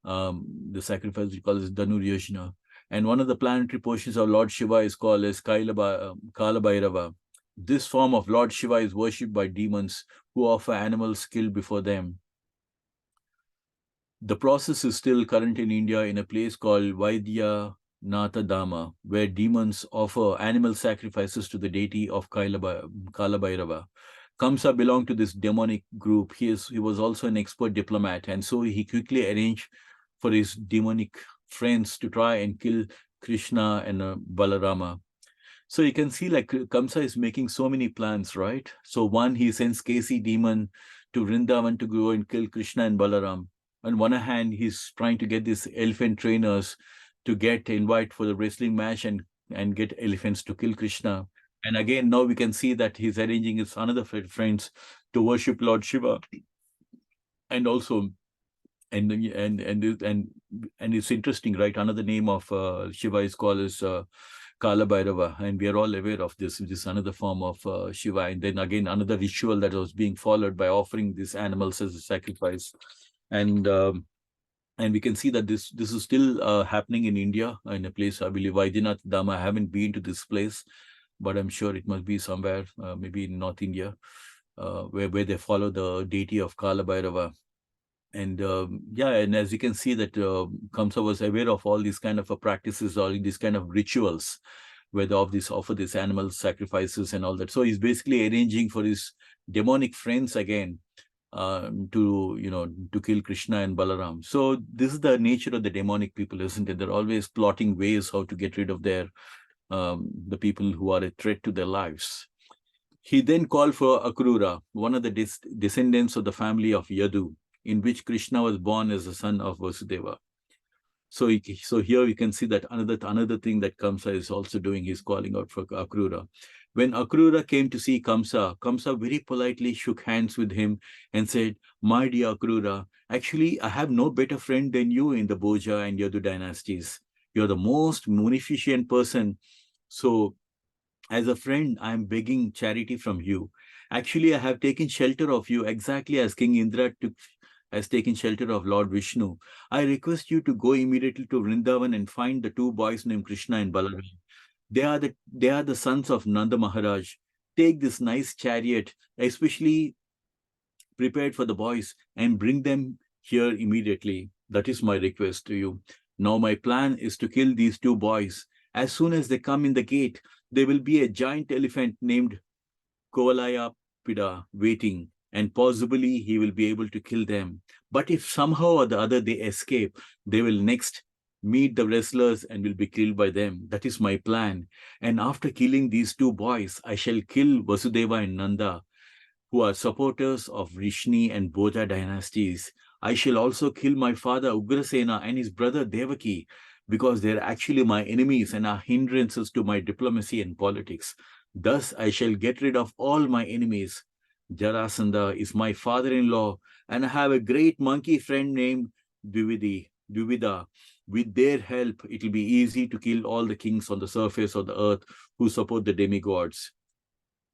S1: The sacrifice we call is Dhanuryajna. And one of the planetary portions of Lord Shiva is called as Kala Bhairava. This form of Lord Shiva is worshipped by demons who offer animals killed before them. The process is still current in India in a place called Vaidya Natha Dama, where demons offer animal sacrifices to the deity of Kala Bhairava. Kamsa belonged to this demonic group. He was also an expert diplomat, and so he quickly arranged for his demonic friends to try and kill Krishna and Balarama. So you can see, like, Kamsa is making so many plans, right? So one, he sends Kesi demon to Vrindavan to go and kill Krishna and Balaram. On one hand, he's trying to get these elephant trainers to get invite for the wrestling match and get elephants to kill Krishna. And again, now we can see that he's arranging his another friends to worship Lord Shiva. And also, and it's interesting, right? Another name of Shiva is called as Kala Bhairava, and we are all aware of this. This is another form of Shiva. And then again, another ritual that was being followed by offering these animals as a sacrifice. And we can see that this is still happening in India, in a place, I believe, Vaidinath Dama. I haven't been to this place, but I'm sure it must be somewhere, maybe in North India, where they follow the deity of Kala Bhairava. And and as you can see that Kamsa was aware of all these kind of practices, all these kind of rituals, where they offer these animal sacrifices and all that. So he's basically arranging for his demonic friends again to kill Krishna and Balaram. So this is the nature of the demonic people, isn't it? They're always plotting ways how to get rid of their the people who are a threat to their lives. He then called for Akrura, one of the descendants of the family of Yadu, in which Krishna was born as the son of Vasudeva. So here we can see that another thing that Kamsa is also doing, he's calling out for Akrura. When Akrura came to see Kamsa, Kamsa very politely shook hands with him and said, "My dear Akrura, actually I have no better friend than you in the Bhoja and Yadu dynasties. You're the most munificent person. So as a friend, I am begging charity from you. Actually, I have taken shelter of you exactly as King Indra has taken shelter of Lord Vishnu. I request you to go immediately to Vrindavan and find the two boys named Krishna and Balaram. They are the sons of Nanda Maharaj. Take this nice chariot, especially prepared for the boys, and bring them here immediately. That is my request to you. Now my plan is to kill these two boys. As soon as they come in the gate, there will be a giant elephant named Kovalaya Pida waiting, and possibly he will be able to kill them. But if somehow or the other they escape, they will next meet the wrestlers and will be killed by them. That is my plan. And after killing these two boys, I shall kill Vasudeva and Nanda, who are supporters of Rishni and Bodha dynasties. I shall also kill my father Ugrasena and his brother Devaki, because they are actually my enemies and are hindrances to my diplomacy and politics. Thus I shall get rid of all my enemies. Jarasandha is my father-in-law, and I have a great monkey friend named Dvivida. With their help, it will be easy to kill all the kings on the surface of the earth who support the demigods.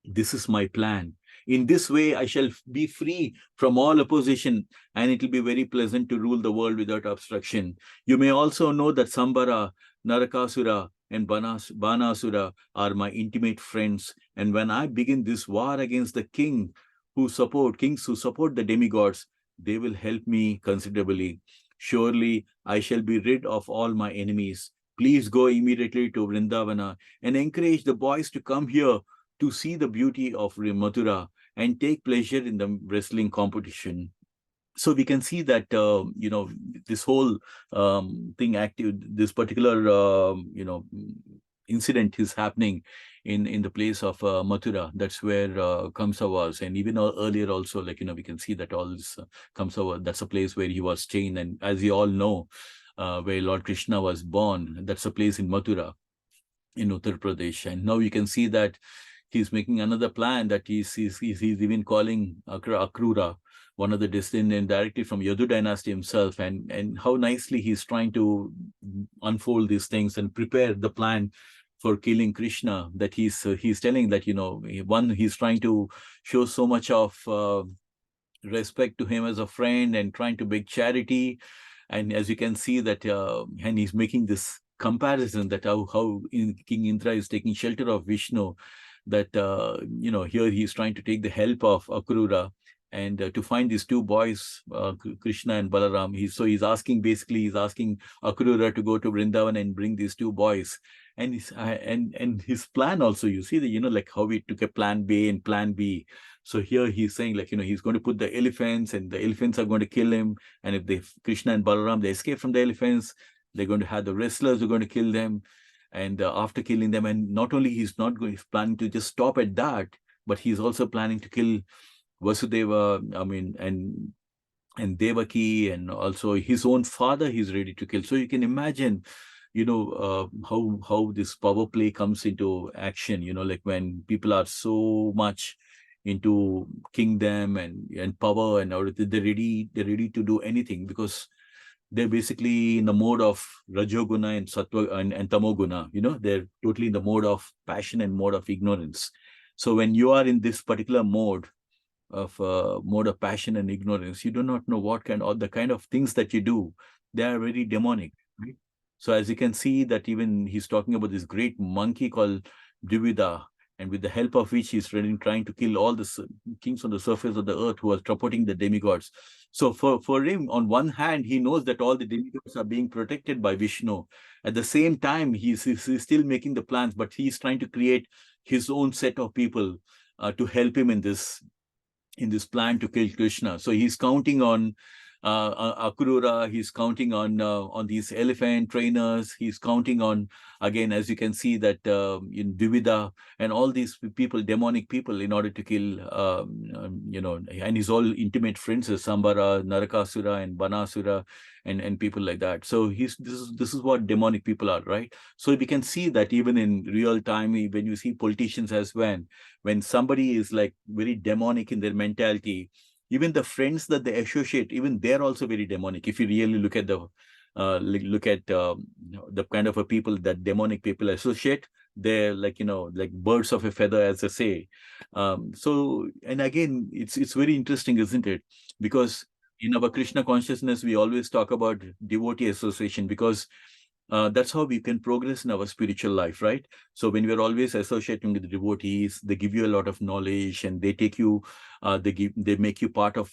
S1: This is my plan. In this way, I shall be free from all opposition, and it will be very pleasant to rule the world without obstruction. You may also know that Sambara, Narakasura, and Banasura are my intimate friends. And when I begin this war against the kings who support the demigods, they will help me considerably. Surely I shall be rid of all my enemies. Please go immediately to Vrindavana and encourage the boys to come here to see the beauty of Mathura and take pleasure in the wrestling competition. So we can see that, this whole this particular, incident is happening in the place of Mathura. That's where Kamsa was. And even earlier also, we can see that all this Kamsa, that's a place where he was chained. And as you all know, where Lord Krishna was born, that's a place in Mathura, in Uttar Pradesh. And now you can see that he's making another plan, that he's even calling Akrura, one of the descendant directly from Yadu dynasty himself, and how nicely he's trying to unfold these things and prepare the plan for killing Krishna. That he's telling that, one, he's trying to show so much of respect to him as a friend and trying to beg charity. And as you can see that, and he's making this comparison that how King Indra is taking shelter of Vishnu, that here he's trying to take the help of Akrura and to find these two boys, Krishna and Balaram. He's asking Akrura to go to Vrindavan and bring these two boys. And his plan also, you see that, like how we took a plan B and plan B. So here he's saying, he's going to put the elephants, and the elephants are going to kill him. And if Krishna and Balaram, they escape from the elephants, they're going to have the wrestlers who are going to kill them. And after killing them, and not only he's planning to just stop at that, but he's also planning to kill Vasudeva, and Devaki, and also his own father he's ready to kill. So you can imagine, how this power play comes into action, like when people are so much into kingdom and power and everything, they're ready to do anything, because they're basically in the mode of Rajoguna and Sattva and Tamoguna. They're totally in the mode of passion and mode of ignorance. So when you are in this particular mode of passion and ignorance, you do not know what the kind of things that you do. They are very demonic, right? So as you can see that even he's talking about this great monkey called Dvivida, and with the help of which he's trying to kill all the kings on the surface of the earth who are supporting the demigods. So for him, on one hand, he knows that all the demigods are being protected by Vishnu. At the same time, he's still making the plans, but he's trying to create his own set of people to help him in this plan to kill Krishna. So he's counting on Akrura, he's counting on these elephant trainers, he's counting on, again, as you can see, that in Dvivida and all these people, demonic people, in order to kill, and his all intimate friends, Sambara, Narakasura, and Banasura, and people like that. So this is what demonic people are, right? So we can see that even in real time, when you see politicians as when somebody is like very demonic in their mentality, even the friends that they associate, even they're also very demonic. If you really look at the kind of a people that demonic people associate, they're like birds of a feather, as they say. So, and again, it's very interesting, isn't it? Because in our Krishna consciousness, we always talk about devotee association, because that's how we can progress in our spiritual life, right? So when we're always associating with the devotees, they give you a lot of knowledge, and they take you, they make you part of,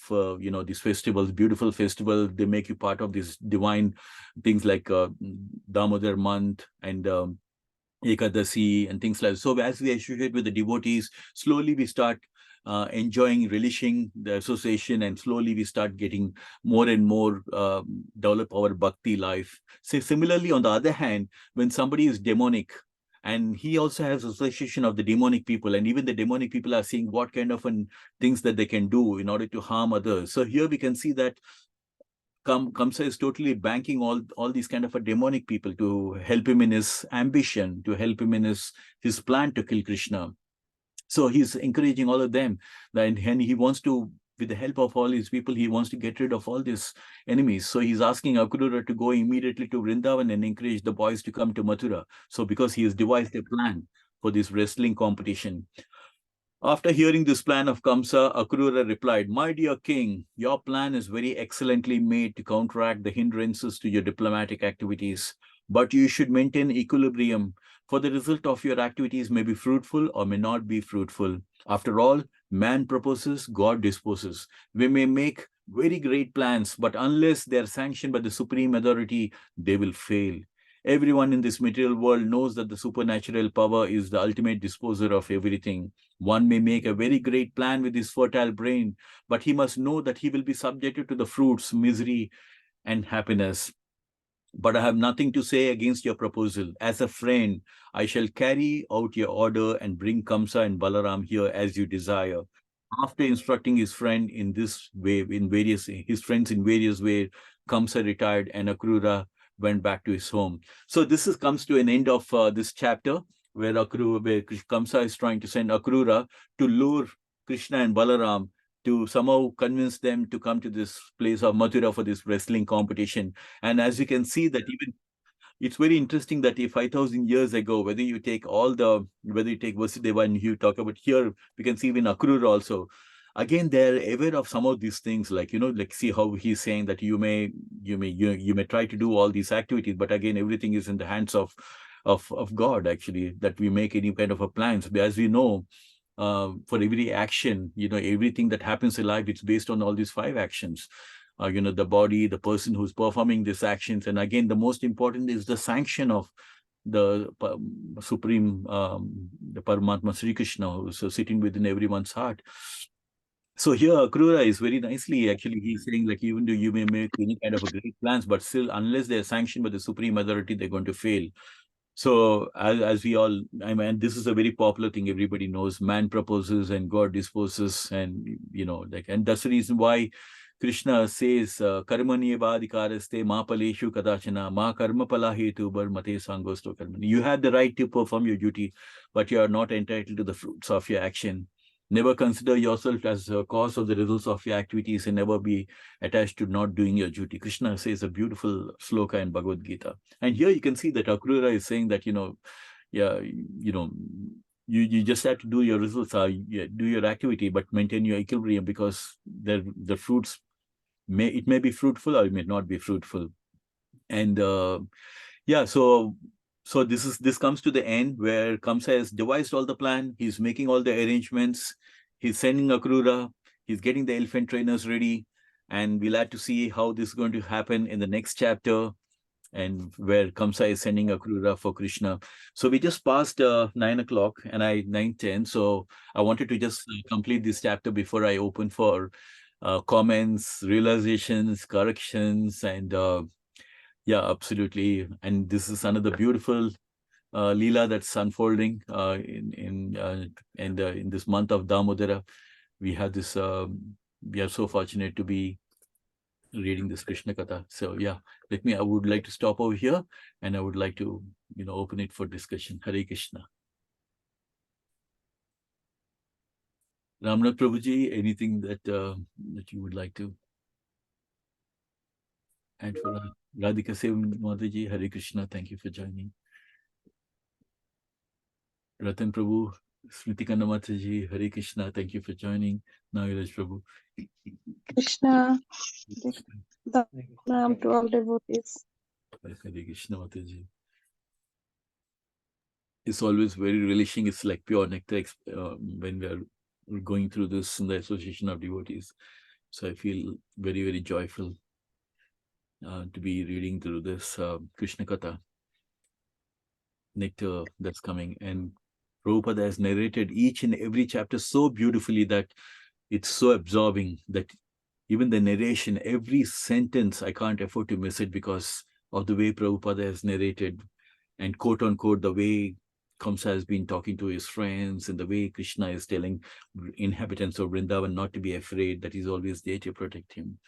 S1: these festivals, beautiful festival. They make you part of these divine things like Damodar month and Ekadasi and things like that. So as we associate with the devotees, slowly we start enjoying, relishing the association, and slowly we start getting more and more develop our bhakti life. So similarly, on the other hand, when somebody is demonic, and he also has association of the demonic people, and even the demonic people are seeing what kind of things that they can do in order to harm others. So here we can see that Kamsa is totally banking all these kind of a demonic people to help him in his ambition, to help him in his plan to kill Krishna. So he's encouraging all of them, and he wants to, with the help of all these people, he wants to get rid of all these enemies. So he's asking Akrura to go immediately to Vrindavan and encourage the boys to come to Mathura. So because he has devised a plan for this wrestling competition. After hearing this plan of Kamsa, Akrura replied, "My dear king, your plan is very excellently made to counteract the hindrances to your diplomatic activities, but you should maintain equilibrium, for the result of your activities may be fruitful or may not be fruitful. After all, man proposes, God disposes. We may make very great plans, but unless they are sanctioned by the supreme authority, they will fail. Everyone in this material world knows that the supernatural power is the ultimate disposer of everything. One may make a very great plan with his fertile brain, but he must know that he will be subjected to the fruits, misery, and happiness. But I have nothing to say against your proposal. As a friend, I shall carry out your order and bring Kamsa and Balaram here as you desire." After instructing his friend in this way, his friends in various ways, Kamsa retired and Akrura went back to his home. So this comes to an end of this chapter, where Kamsa is trying to send Akrura to lure Krishna and Balaram, to somehow convince them to come to this place of Mathura for this wrestling competition. And as you can see that even it's very interesting that if 5,000 years ago, whether you take Vasudeva and you talk about here, we can see even Akrura also. Again, they're aware of some of these things, like, like see how he's saying that you may try to do all these activities, but again, everything is in the hands of God, actually, that we make any kind of a plans. But as we know, for every action, everything that happens in life, it's based on all these 5 actions. The body, the person who's performing these actions, and again, the most important is the sanction of the supreme, the Paramatma Sri Krishna, who's sitting within everyone's heart. So here, Akrura is very nicely, actually, he's saying, like, even though you may make any kind of a great plans, but still, unless they're sanctioned by the supreme authority, they're going to fail. So as we all, I mean, this is a very popular thing. Everybody knows, man proposes and God disposes, and and that's the reason why Krishna says, "Karmani evadikaraste ma paleshu kadachana ma karma pala hetu bar mate sangosto karmani." You have the right to perform your duty, but you are not entitled to the fruits of your action. Never consider yourself as a cause of the results of your activities, and never be attached to not doing your duty. Krishna says a beautiful sloka in Bhagavad Gita. And here you can see that Akrura is saying that, you just have to do your results, do your activity, but maintain your equilibrium, because the fruits may be fruitful or it may not be fruitful. And so this comes to the end, where Kamsa has devised all the plan. He's making all the arrangements. He's sending Akrura. He's getting the elephant trainers ready. And we'll have to see how this is going to happen in the next chapter, and where Kamsa is sending Akrura for Krishna. So we just passed 9 o'clock and 9:10. So I wanted to just complete this chapter before I open for comments, realizations, corrections, and yeah, absolutely. And this is another beautiful Leela that's unfolding in this month of Damodara. We have this, we are so fortunate to be reading this Krishna Katha. So yeah, I would like to stop over here, and I would like to, open it for discussion. Hare Krishna. Ramnath Prabhuji, anything that you would like to add for Radhika Sevan Mataji? Hare Krishna, thank you for joining. Ratan Prabhu, Smriti Kanna Mataji, Hare Krishna, thank you for joining. Nagaraj Prabhu.
S5: Krishna, Nam to all devotees.
S1: Hare Krishna Mataji. It's always very relishing. It's like pure nectar when we are going through this in the association of devotees. So I feel very, very joyful to be reading through this Krishna Katha nectar that's coming. And Prabhupada has narrated each and every chapter so beautifully that it's so absorbing that even the narration, every sentence, I can't afford to miss it because of the way Prabhupada has narrated, and quote unquote, the way Kamsa has been talking to his friends, and the way Krishna is telling inhabitants of Vrindavan not to be afraid, that he's always there to protect him.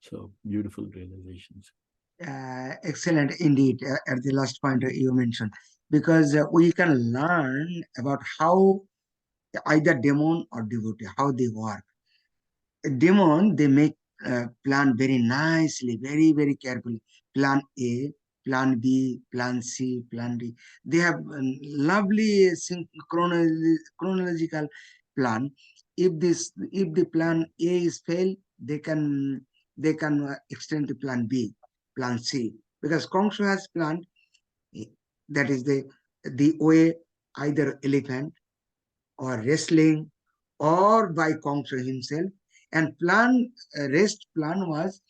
S1: So beautiful realizations.
S5: Excellent indeed, at the last point you mentioned, because we can learn about how either demon or devotee, how they work. A demon, they make plan very nicely, very, very carefully. Plan A, plan B, plan C, plan D. They have a lovely chronological plan. If the plan A is failed, they can extend to plan B, plan C, because Kongsu has planned, that is the way, either elephant or wrestling or by Kongsu himself. And rest plan was,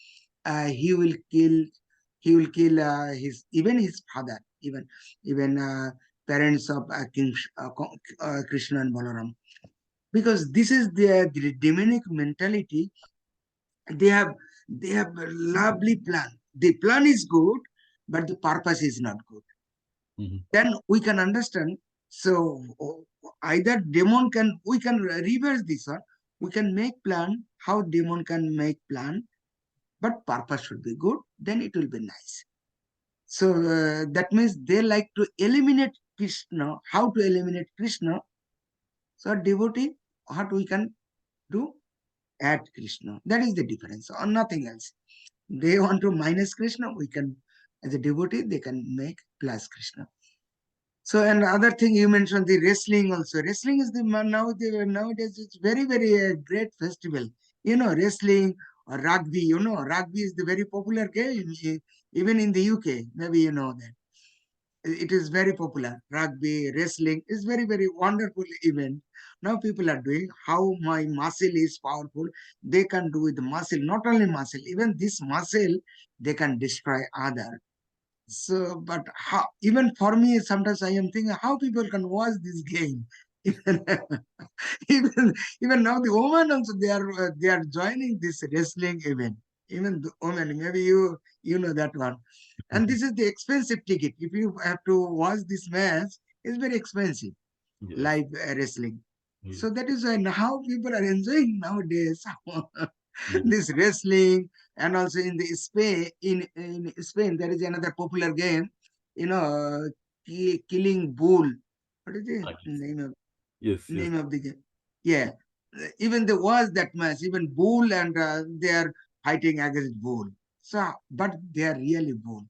S5: he will kill his, even his father, even parents of Krishna and Balaram, because this is the demonic mentality. They have a lovely plan. The plan is good, but the purpose is not good. Then we can understand. So either we can reverse this one. We can make plan how demon can make plan, but purpose should be good. Then it will be nice. So that means they like to eliminate Krishna. How to eliminate Krishna? So devotee, what we can do? Add Krishna. That is the difference, or nothing else. They want to minus Krishna. We can, as a devotee, they can make plus Krishna. So, and other thing you mentioned, the wrestling also. Wrestling is nowadays it's very, very great festival. Wrestling or rugby. Rugby is the very popular game, even in the UK. Maybe you know that. It is very popular. Rugby, wrestling is very, very wonderful event. Now people are doing how my muscle is powerful. They can do with the muscle, not only muscle, even this muscle, they can destroy other. So, but even for me, sometimes I am thinking how people can watch this game. Even, even now, the women also, they are joining this wrestling event. Even the women, maybe you know that one. And this is the expensive ticket. If you have to watch this match, it's very expensive.
S1: Yes.
S5: Live wrestling.
S1: Yes.
S5: So that is why how people are enjoying nowadays
S1: Yes.
S5: this wrestling. And also in the Spain, in Spain, there is another popular game, killing bull. What is the name of
S1: Yes.
S5: the game? Yeah, even there was that match. Even bull, and they are fighting against bull. So, but they are really bull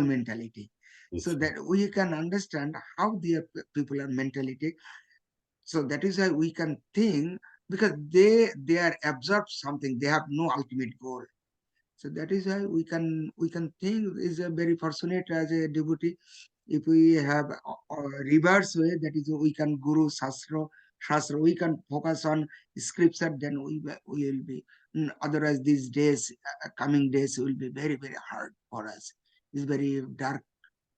S5: mentality.
S1: Yes.
S5: So that we can understand how the people are mentality. So that is why we can think, because they are absorbed something. They have no ultimate goal. So that is why we can think is a very fortunate as a devotee. If we have a reverse way, that is we can guru shastra, we can focus on scripture, then we will be. Otherwise, these days, coming days will be very, very hard for us. It's very dark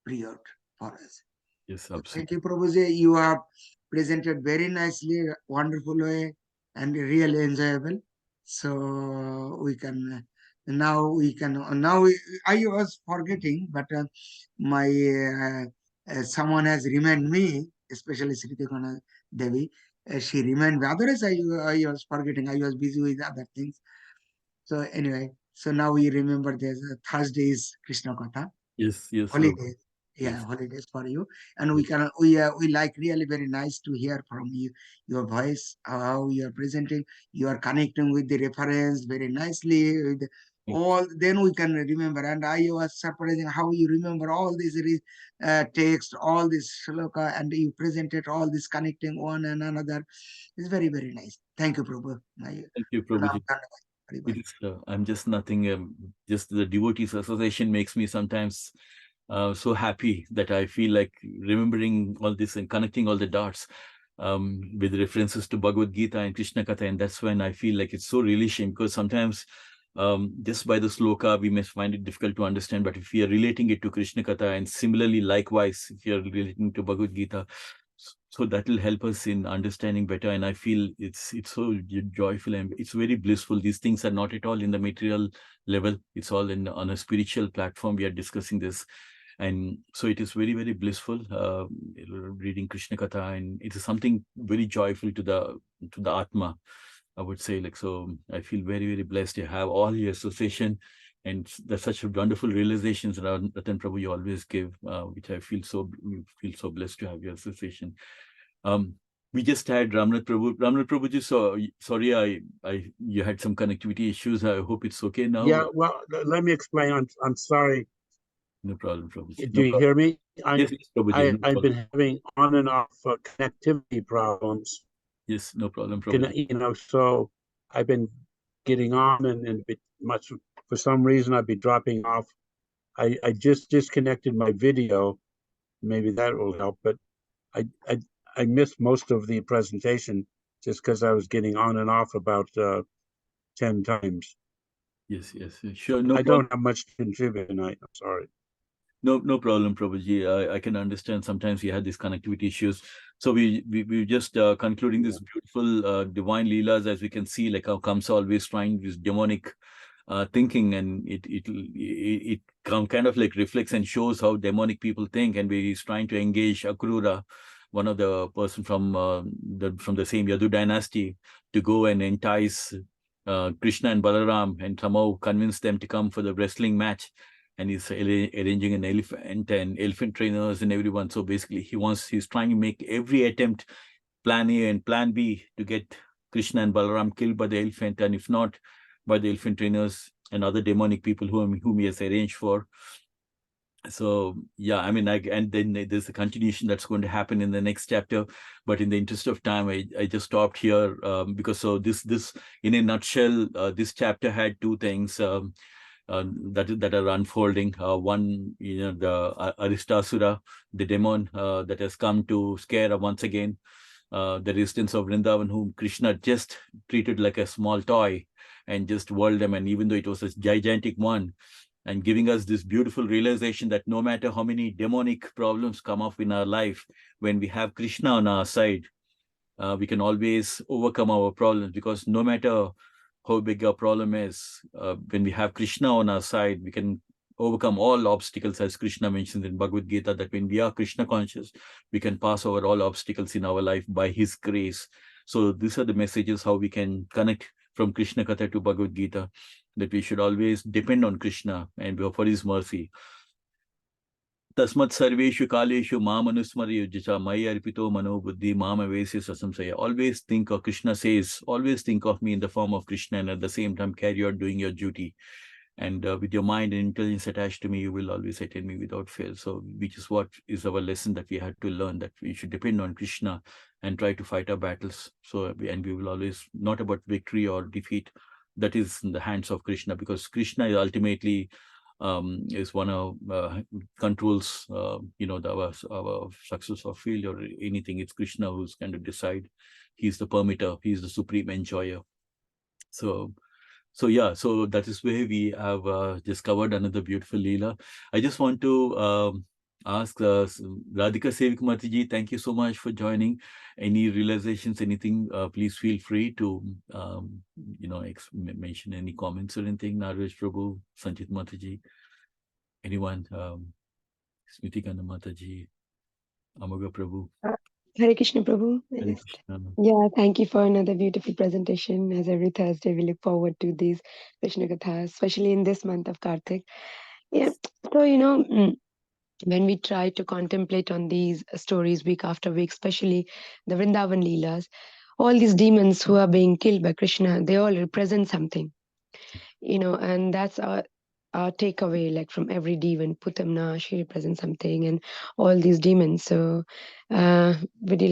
S5: period for us.
S1: Yes,
S5: So
S1: absolutely.
S5: thank you, Prabhuji. You have presented very nicely, wonderful way, and really enjoyable. So I was forgetting, but my someone has reminded me, especially Sri Tikana Devi. She reminded me. Otherwise, I was forgetting. I was busy with other things. So anyway, so now we remember there's Thursday is Krishna Katha.
S1: Yes,
S5: Holidays.
S1: Yes.
S5: Holidays for you. And we like really very nice to hear from you, your voice, how you are presenting, you are connecting with the reference very nicely with all. Then we can remember. And I was surprising how you remember all these text, all this shloka, and you presented all this connecting one and another. It's very, very nice. Thank you, Prabhu.
S1: Thank you, Prabhuji. I'm just nothing. Just the devotees association makes me sometimes so happy that I feel like remembering all this and connecting all the dots with references to Bhagavad Gita and Krishna Katha. And that's when I feel like it's so relishing, because sometimes just by the sloka, we may find it difficult to understand. But if we are relating it to Krishna Katha, and similarly, likewise, if you are relating to Bhagavad Gita, so that will help us in understanding better. And I feel it's so joyful and it's very blissful. These things are not at all in the material level. It's all on a spiritual platform. We are discussing this. And so it is very, very blissful reading Krishna Katha, and it is something very joyful to the Atma, I would say. Like, so I feel very, very blessed to have all your association, and there's such wonderful realizations around Ratan Prabhu you always give, which I feel so blessed to have your association. We just had Ramnath Prabhu. Ramnath Prabhuji, so sorry, you had some connectivity issues. I hope it's okay now.
S3: Yeah, well, let me explain. I'm sorry.
S1: No problem, Prabhuji.
S3: Do you hear me?
S1: Yes, Prabhuji.
S3: I've been having on and off connectivity problems.
S1: Yes, no problem, Prabhuji.
S3: So I've been getting on and much, for some reason I've been dropping off. I just disconnected my video. Maybe that will help, but I missed most of the presentation just because I was getting on and off about 10 times.
S1: Yes, sure. No,
S3: I don't have much to contribute tonight. I'm sorry.
S1: No problem, Prabhuji. I can understand sometimes you had these connectivity issues. So we just concluding this beautiful divine leelas, as we can see, like how Kamsa always trying this demonic thinking, and it kind of like reflects and shows how demonic people think, and he's trying to engage Akrura, one of the person from the same Yadu dynasty, to go and entice Krishna and Balaram and somehow convince them to come for the wrestling match. And he's arranging an elephant and elephant trainers and everyone. So basically he's trying to make every attempt, plan A and plan B, to get Krishna and Balaram killed by the elephant, and if not, by the elephant trainers and other demonic people whom he has arranged for. So yeah, I mean, and then there's a continuation that's going to happen in the next chapter. But in the interest of time, I just stopped here because so this in a nutshell, this chapter had two things. That are unfolding. One, the Aristasura, the demon that has come to scare once again the resistance of Vrindavan, whom Krishna just treated like a small toy and just whirled them. And even though it was a gigantic one, and giving us this beautiful realization that no matter how many demonic problems come up in our life, when we have Krishna on our side, we can always overcome our problems, because no matter how big our problem is, when we have Krishna on our side, we can overcome all obstacles, as Krishna mentions in Bhagavad Gita, that when we are Krishna conscious, we can pass over all obstacles in our life by his grace. So these are the messages how we can connect from Krishna Katha to Bhagavad Gita, that we should always depend on Krishna and for his mercy. Tasmat sarveshu kaleshu mamanusmari yujja maya arpito mano buddhi mama vesi sasamsaya. Always think of, Krishna says, always think of me in the form of Krishna, and at the same time carry out doing your duty. And with your mind and intelligence attached to me, you will always attain me without fail. So which is what is our lesson that we had to learn, that we should depend on Krishna and try to fight our battles. So, and we will always, not about victory or defeat, that is in the hands of Krishna, because Krishna is ultimately is one of controls, our success or failure or anything. It's Krishna who's going to decide. He's the permitter. He's the supreme enjoyer. So yeah, so that is where we have discovered another beautiful Leela. I just want to ask Radhika Sevik Mataji, thank you so much for joining. Any realizations, anything, please feel free to, mention any comments or anything. Narvesh Prabhu, Sanchit Mataji, anyone, Smriti Kanda Mataji, Amaga Prabhu.
S6: Hare Krishna Prabhu.
S1: Hare Krishna.
S6: Yeah, thank you for another beautiful presentation. As every Thursday, we look forward to these Krishna Kathas, especially in this month of Kartik. Yeah, so when we try to contemplate on these stories week after week, especially the Vrindavan Leelas, all these demons who are being killed by Krishna, they all represent something, and that's our takeaway, like from every demon. Putamna, she represents something, and all these demons. So, would you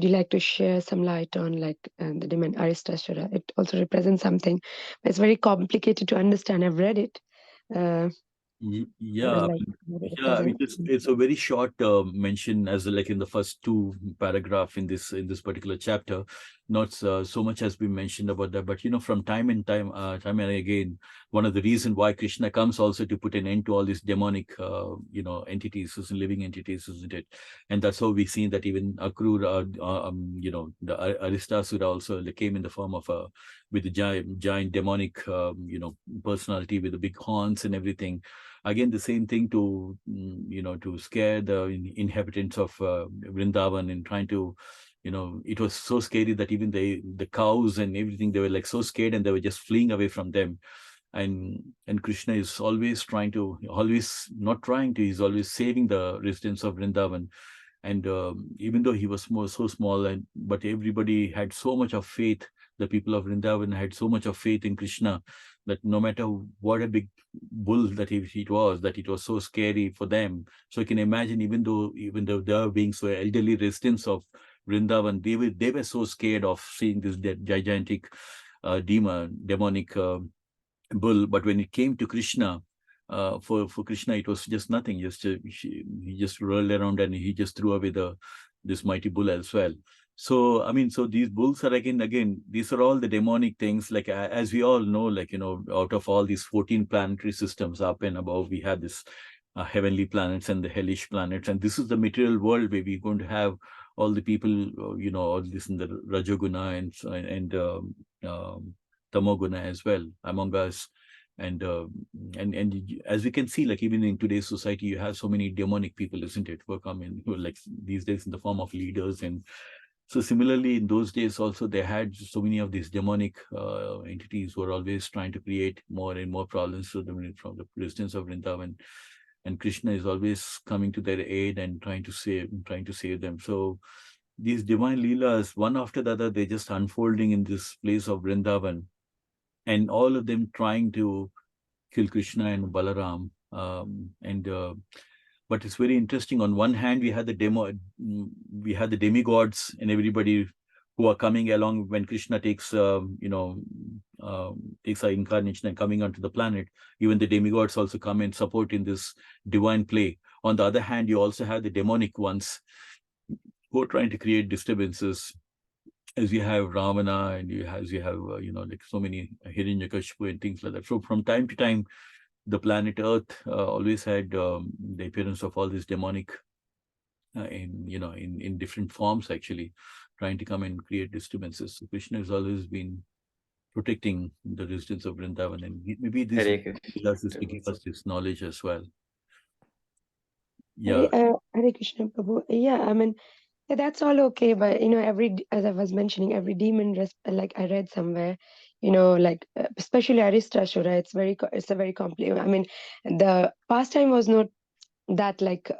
S6: like to share some light on the demon Aristasura? It also represents something. It's very complicated to understand. I've read it.
S1: Yeah,
S6: like what it
S1: yeah. I mean,
S6: represents.
S1: it's a very short mention, as like in the first two paragraph in this particular chapter. Not so much has been mentioned about that, but from time and time and again, one of the reason why Krishna comes also to put an end to all these demonic, entities, living entities, isn't it? And that's how we see that even Akrura, the Aristasura also came in the form of a with a giant demonic, personality with the big horns and everything. Again, the same thing to to scare the inhabitants of Vrindavan, and trying to it was so scary that even the cows and everything, they were like so scared, and they were just fleeing away from them. And Krishna is always he's always saving the residents of Vrindavan. And even though he was so small, but everybody had so much of faith. The people of Vrindavan had so much of faith in Krishna, that no matter what a big bull that it was, that it was so scary for them. So you can imagine, even though they are being so elderly residents of Vrindavan, they were so scared of seeing this gigantic demonic bull. But when it came to Krishna, for Krishna, it was just nothing. He just rolled around, and he just threw away this mighty bull as well. So I mean, so these bulls are again, these are all the demonic things. Like as we all know, out of all these 14 planetary systems up and above, we have this heavenly planets and the hellish planets, and this is the material world where we're going to have all the people, all this in the Rajoguna and Tamoguna as well among us. And as we can see, like even in today's society, you have so many demonic people, isn't it, who come in, who are like these days in the form of leaders. And so similarly, in those days also, they had so many of these demonic entities who are always trying to create more and more problems to them from the residents of Vrindavan. And Krishna is always coming to their aid and trying to save them. So these divine leelas, one after the other, they're just unfolding in this place of Vrindavan, and all of them trying to kill Krishna and Balaram. But it's very interesting. On one hand, we had the demigods and everybody who are coming along when Krishna takes takes our incarnation and coming onto the planet. Even the demigods also come and support in this divine play. On the other hand, you also have the demonic ones who are trying to create disturbances, as you have Ravana, and you have like so many Hiranyakashipu and things like that. So from time to time, the planet Earth always had the appearance of all these demonic in different forms, actually trying to come and create disturbances. So Krishna has always been protecting the residents of Vrindavan, and maybe this does this to give us this knowledge as well. Yeah.
S6: Hare Krishna Prabhu. Yeah, I mean, yeah, that's all okay, but as I was mentioning, every demon, like I read somewhere, like especially Aristasura, it's a very complicated. I mean, the pastime was not that like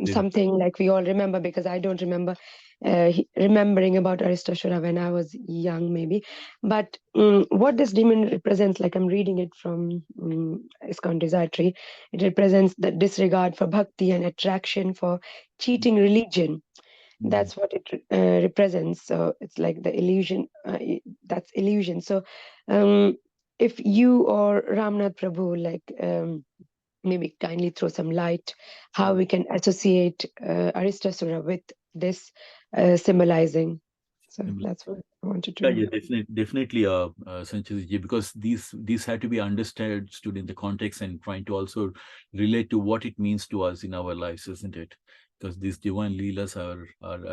S6: something like we all remember, because I don't remember remembering about Aristasura when I was young, maybe. But what this demon represents, like I'm reading it from ISKCON Desire, it represents the disregard for bhakti and attraction for cheating religion. That's what it represents. So it's like the illusion, that's illusion. So if you or Ramnath Prabhu, like maybe kindly throw some light how we can associate Aristasura with this symbolizing. So that's what I wanted to know.
S1: Yeah, definitely, Sanchit ji, because these had to be understood in the context and trying to also relate to what it means to us in our lives, isn't it? Because these divine leelas are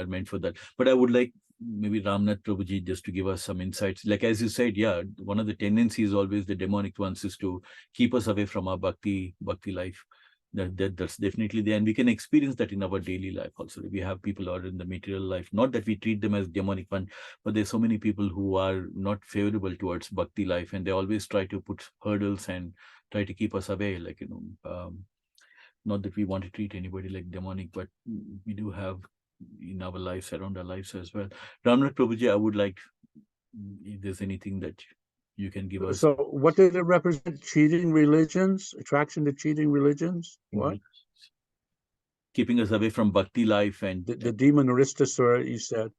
S1: meant for that. But I would like maybe Ramnath Prabhuji just to give us some insights. Like as you said, yeah, one of the tendencies always the demonic ones is to keep us away from our bhakti life. That's definitely there, and we can experience that in our daily life also. We have people who are in the material life, not that we treat them as demonic one, but there's so many people who are not favorable towards bhakti life, and they always try to put hurdles and try to keep us away. Like not that we want to treat anybody like demonic, but we do have in our lives, around our lives as well. Ramnath Prabhuji, I would like if there's anything that you can give us.
S3: So what did it represent? Cheating religions? Attraction to cheating religions? What?
S1: Keeping us away from bhakti life and
S3: the demon Aristasura, you said.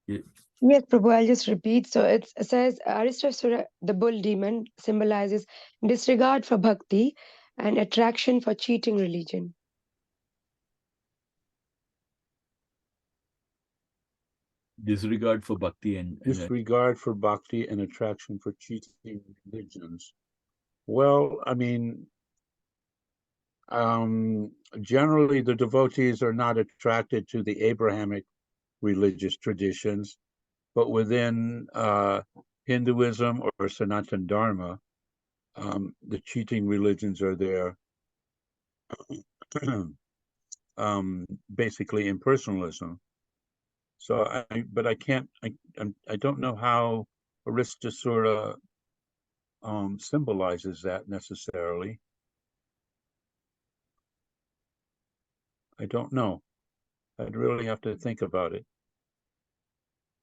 S1: Yeah.
S6: Yes, Prabhu, I'll just repeat. So it says Aristasura, the bull demon, symbolizes disregard for bhakti and attraction for cheating religion.
S1: Disregard for bhakti and
S3: disregard for bhakti and attraction for cheating religions. Well, I mean, generally the devotees are not attracted to the Abrahamic religious traditions, but within Hinduism or Sanatan Dharma, the cheating religions are there. Basically impersonalism. So I don't know how Aristasura symbolizes that necessarily. I don't know. I'd really have to think about it.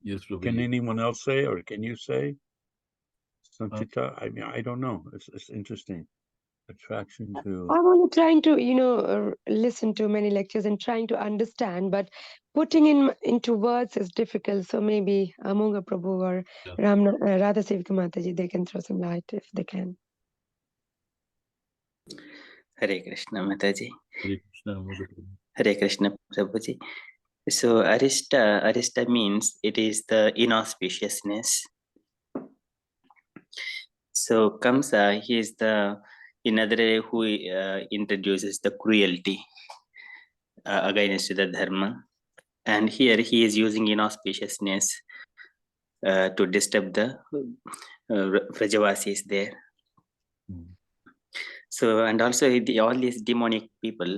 S1: yes, Prabhuji.
S3: Can anyone else say, or can you say, Sanchita? I mean, I don't know. It's interesting. Attraction to.
S6: I'm only trying to, listen to many lectures and trying to understand, but putting into words is difficult. So maybe Amonga Prabhu or
S1: Yeah.
S6: Radha Sevika Mataji, they can throw some light if they can.
S2: Hare Krishna Mataji.
S1: Hare Krishna, Mother Prabhu.
S2: Hare Krishna Prabhuji. So Arista means it is the inauspiciousness. So Kamsa, he is the another who introduces the cruelty against the dharma, and here he is using inauspiciousness to disturb the Vrajavasis there. So, and also all these demonic people,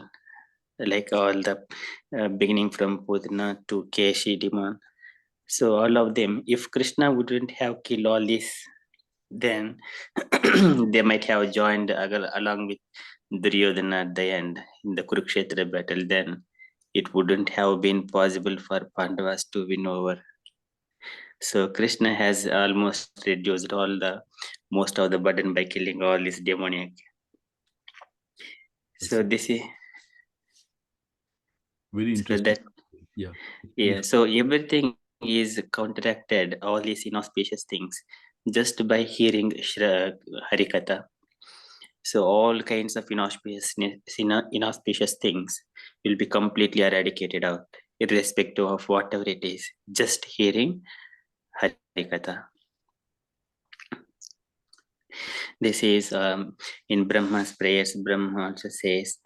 S2: like all the beginning from Pudna to Keshi demon. So all of them, if Krishna wouldn't have killed all this, then they might have joined along with Duryodhana at the end in the Kurukshetra battle. Then it wouldn't have been possible for Pandavas to win over. So Krishna has almost reduced most of the burden by killing all this demoniac. So this is
S1: very interesting.
S2: So everything is counteracted, all these inauspicious things, just by hearing Harikatha. So all kinds of inauspicious things will be completely eradicated out, irrespective of whatever it is, just hearing Harikatha. This is in Brahma's prayers. Brahma also says,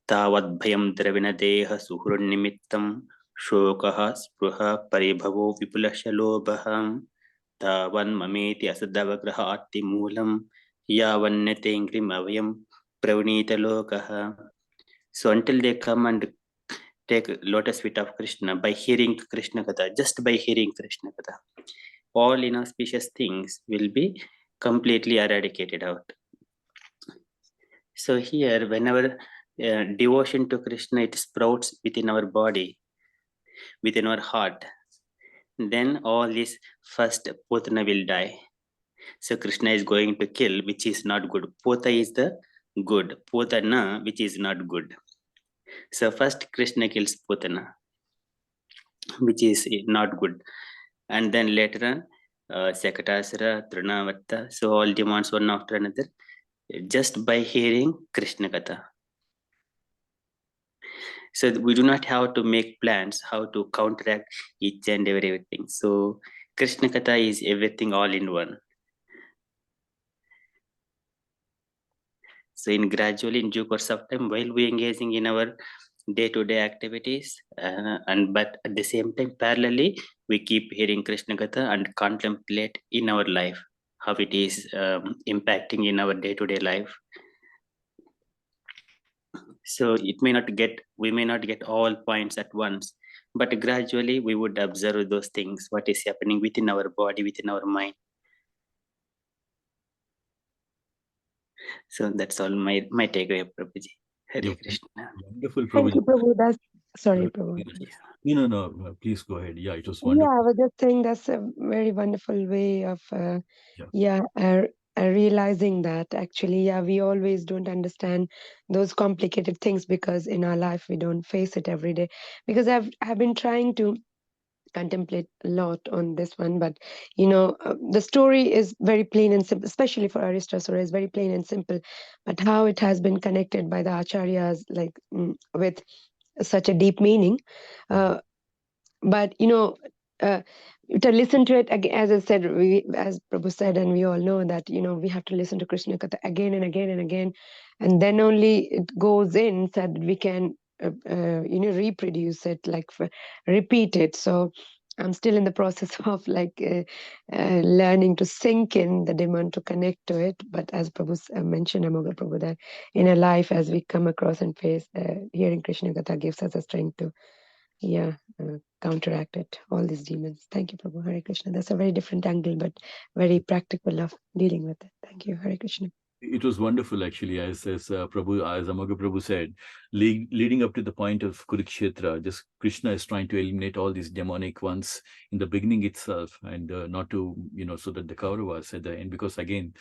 S2: Tavad bhayam dravina deha suhur nimittam shokaha spruha paribhavo vipulasya lobaham tavan mameti asadavagraha atti moolam yavannete ingrim avayam pravnita lokaha. So until they come and take lotus feet of Krishna by hearing Krishna Katha, just by hearing Krishna Katha, all inauspicious things will be completely eradicated out. So here, whenever devotion to Krishna, it sprouts within our body, within our heart, then all this first Putana will die. So Krishna is going to kill, which is not good. Pota is the good, Putana, which is not good. So first Krishna kills Putana, which is not good. And then later on, Sakatasura, Trunavatta, so all demons one after another, just by hearing Krishna Katha. So we do not have to make plans how to counteract each and everything. So Krishna Katha is everything all in one. So in gradually in due course of time, while we engaging in our day-to-day activities, but at the same time, parallelly, we keep hearing Krishna Katha and contemplate in our life how it is impacting in our day-to-day life. So we may not get all points at once, but gradually we would observe those things, what is happening within our body, within our mind. So that's all my takeaway, Prabhuji. Hare Krishna.
S1: Wonderful, Prabhuji.
S6: Thank you, Prabhu. Sorry, Prabhu.
S1: No, please go ahead. Yeah, it was
S6: Yeah,
S1: wonderful.
S6: I was just saying that's a very wonderful way of, realizing that actually, we always don't understand those complicated things because in our life we don't face it every day. Because I've been trying to contemplate a lot on this one, but the story is very plain and simple, especially for Aristasura, is very plain and simple. But how it has been connected by the acharyas, like with such a deep meaning. But uh, to listen to it again, as I said, as Prabhu said, and we all know that we have to listen to Krishna Katha again and again and again, and then only it goes in, so that we can reproduce it, like repeat it. So I'm still in the process of like learning to sink in the demand to connect to it. But as Prabhu mentioned, Amoga Prabhu, that in a life, as we come across and face, hearing Krishna Katha gives us a strength to counteract it, all these demons. Thank you, Prabhu. Hare Krishna. That's a very different angle, but very practical of dealing with it. Thank you. Hare Krishna.
S1: It was wonderful, actually, as Prabhu, as Amaga Prabhu said, leading up to the point of Kurukshetra, just Krishna is trying to eliminate all these demonic ones in the beginning itself, and not to, so that the Kauravas at the end, because again,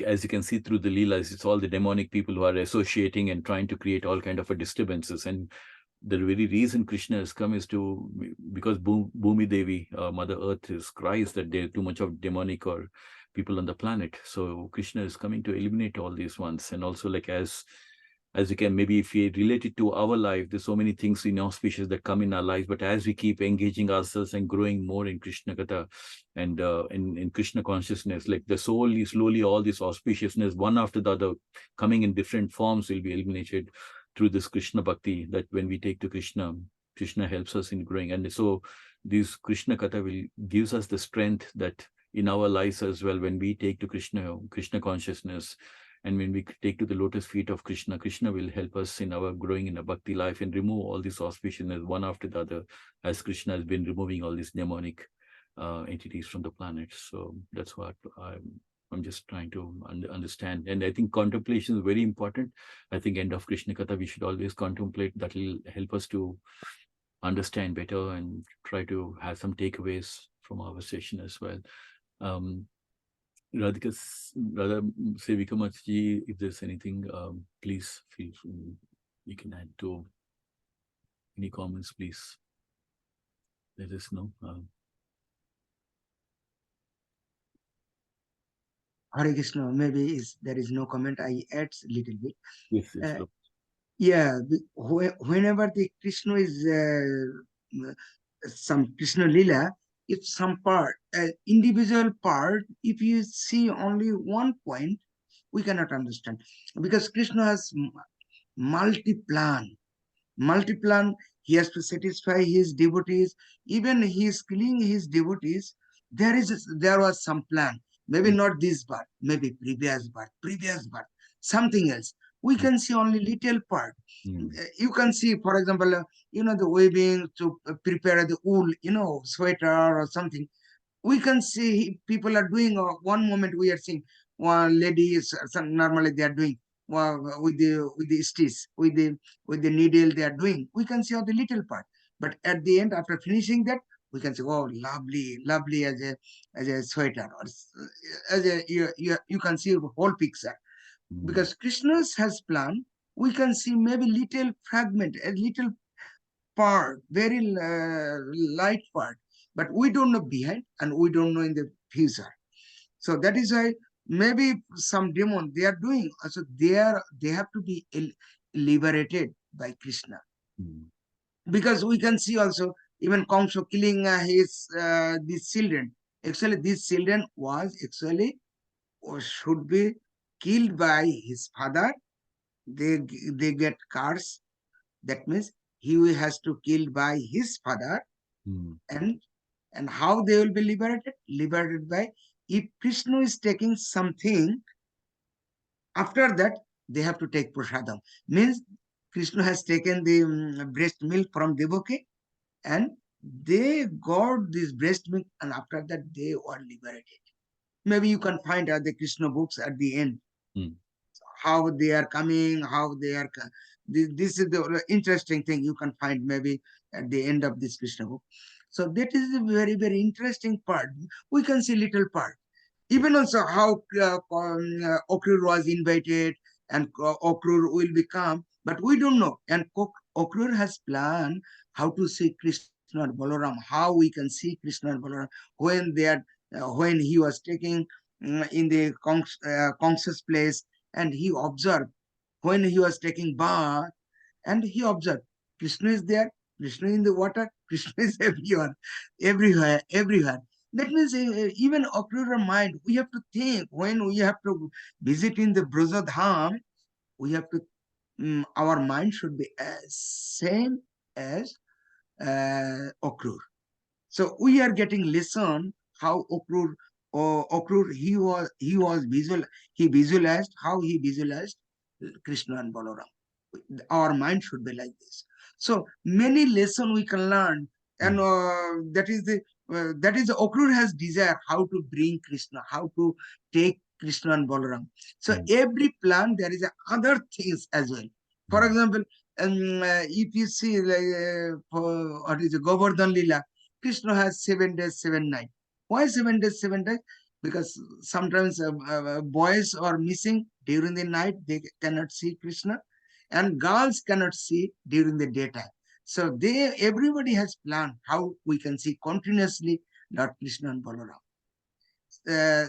S1: as you can see through the Leelas, it's all the demonic people who are associating and trying to create all kind of a disturbances. And the very reason Krishna has come is because Bhumi Devi, Mother Earth, cries that there's too much of demonic or people on the planet. So Krishna is coming to eliminate all these ones. And also, like, as you can, maybe if we relate it to our life, there's so many things inauspicious that come in our lives, but as we keep engaging ourselves and growing more in Krishna Katha and in Krishna consciousness, like the soul is slowly, all this auspiciousness, one after the other, coming in different forms, will be eliminated through this Krishna Bhakti, that when we take to Krishna, Krishna helps us in growing. And so this Krishna Katha gives us the strength that in our lives as well, when we take to Krishna consciousness, and when we take to the lotus feet of Krishna, Krishna will help us in our growing in a bhakti life and remove all these auspiciousness one after the other, as Krishna has been removing all these demonic entities from the planet. So that's what I'm just trying to understand. And I think contemplation is very important. I think end of Krishna Katha, we should always contemplate. That will help us to understand better and try to have some takeaways from our session as well. Radhika Sevikamatji, if there's anything, please feel free. You can add to any comments, please. Let us know.
S5: Hare Krishna, maybe there is no comment, I add a little bit.
S1: Yes,
S5: Yeah, whenever the Krishna is some Krishna Lila, if some part, individual part, if you see only one point, we cannot understand, because Krishna has multi-plan. He has to satisfy his devotees. Even he is killing his devotees. There was some plan. Maybe not this birth, maybe previous birth, something else. We can see only little part. You can see, for example, the weaving to prepare the wool, sweater or something. We can see people are doing, one moment we are seeing one lady is normally they are doing with the stitch, with the needle they are doing. We can see all the little part, but at the end, after finishing that, we can say, oh, lovely as a sweater, or as a you can see the whole picture. Because Krishna has planned, we can see maybe little fragment, a little part, very light part, but we don't know behind, and we don't know in the future. So that is why maybe some demon they are doing, so they have to be liberated by Krishna. Because we can see also even Kamsa killing these children. Actually, these children was actually, or should be killed by his father. They get cursed. That means he has to kill by his father. And how they will be liberated? Liberated by, if Krishna is taking something, after that they have to take prasadam. Means Krishna has taken the breast milk from Devaki, and they got this breast milk, and after that they were liberated. Maybe you can find the Krishna books at the end. How they are coming, how they are. This is the interesting thing you can find maybe at the end of this Krishna book. So that is a very, very interesting part. We can see little part. Even also how Okrur was invited, and Okrur will become, but we don't know. And Okrur has planned how to see Krishna Krishna and Balaram, how we can see Krishna and Balaram when he was taking in the conscious place, and he observed when he was taking bath, and he observed Krishna is there, Krishna in the water, Krishna is everywhere, everywhere. That means even occur mind, we have to think when we have to visit in the Braja Dham, we have to, our mind should be same as Akrur. So we are getting lesson how Akrur he visualized how he visualized Krishna and Balaram. Our mind should be like this. So many lessons we can learn, and that is Akrur has desire how to bring Krishna, how to take Krishna and Balaram. So every plan there is other things as well. For example, if you see what is Govardhan Lila, Krishna has 7 days, 7 nights. Why 7 days, 7 nights? Because sometimes boys are missing during the night, they cannot see Krishna, and girls cannot see during the daytime. So everybody has planned how we can see continuously Lord Krishna and Balaram.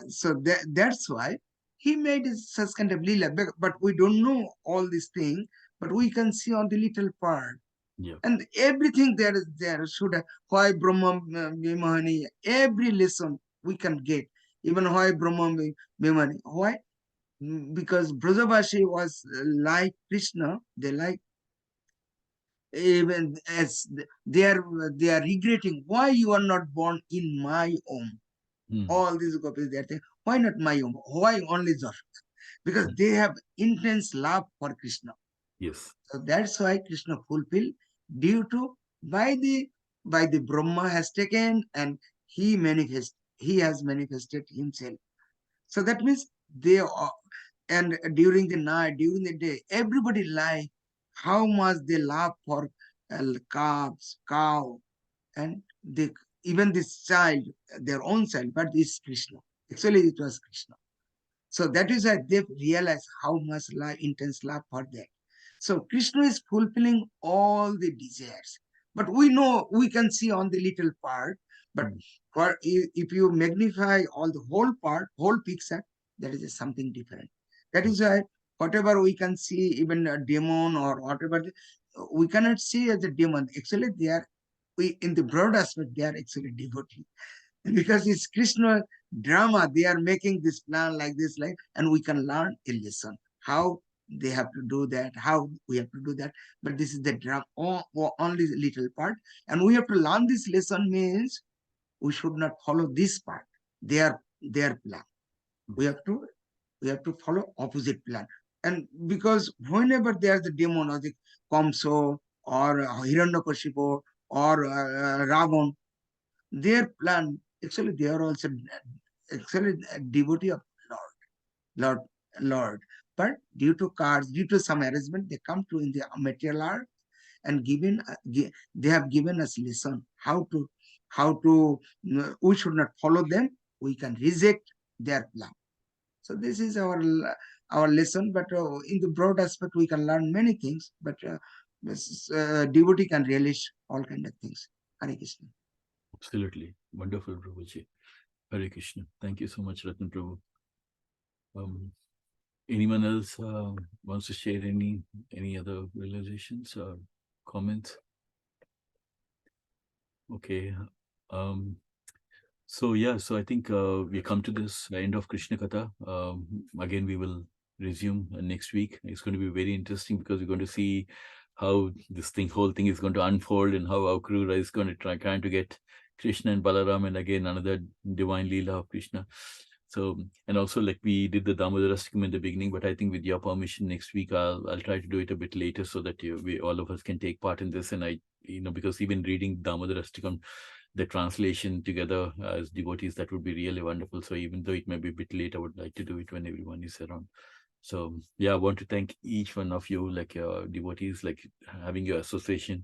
S5: So that's why he made such kind of lila, but we don't know all these things, but we can see on the little part. Yeah. And everything there is there. Why Brahma Vimani, every lesson we can get, even why Brahma Vimani. Why? Because Brajavashi was like Krishna, they like, even as they are regretting, why you are not born in my home. All these gopis, they are saying, why not my home? Why only Joshua? Because they have intense love for Krishna. Yes. So that's why Krishna fulfilled due to by the Brahma has taken, and he has manifested himself. So that means they are, and during the night, during the day, everybody like how much they love for calves, cow, and even this child, their own child, but this Krishna. Actually, it was Krishna. So that is why they realize how much intense love for that. So Krishna is fulfilling all the desires. But we know, we can see on the little part, but if you magnify all the whole part, whole picture, that is something different. That is why whatever we can see, even a demon or whatever, we cannot see as a demon. Actually, in the broad aspect, they are actually devotee. Because it's Krishna drama, they are making this plan like this, and we can learn a lesson how they have to do that, how we have to do that. But this is the drama, only little part, and we have to learn this lesson. Means we should not follow this part, their plan. We have to follow opposite plan. And because whenever there's a demon or the Kamso or Hiranyakashipu or Ravan, their plan, actually they are also actually a devotee of Lord. But due to cards, due to some arrangement, they come to in the material art and they have given us lesson how to we should not follow them. We can reject their plan. So this is our lesson. But in the broad aspect, we can learn many things. But devotee can relish all kind of things. Hare Krishna. Absolutely. Wonderful, Prabhuji. Hare Krishna. Thank you so much, Ratan Prabhu. Anyone else wants to share any other realizations or comments? Okay. So I think we come to this end of Krishna Katha. Again, we will resume next week. It's going to be very interesting because we're going to see how this whole thing is going to unfold, and how Akrura is going to trying to get Krishna and Balaram, and again another divine Leela of Krishna. So, and also like we did the Damodarastikam in the beginning, but I think with your permission next week I'll try to do it a bit later so that we all of us can take part in this. And because even reading Damodarastikam, the translation together as devotees, that would be really wonderful. So even though it may be a bit late, I would like to do it when everyone is around. So yeah, I want to thank each one of you, like devotees, like having your association.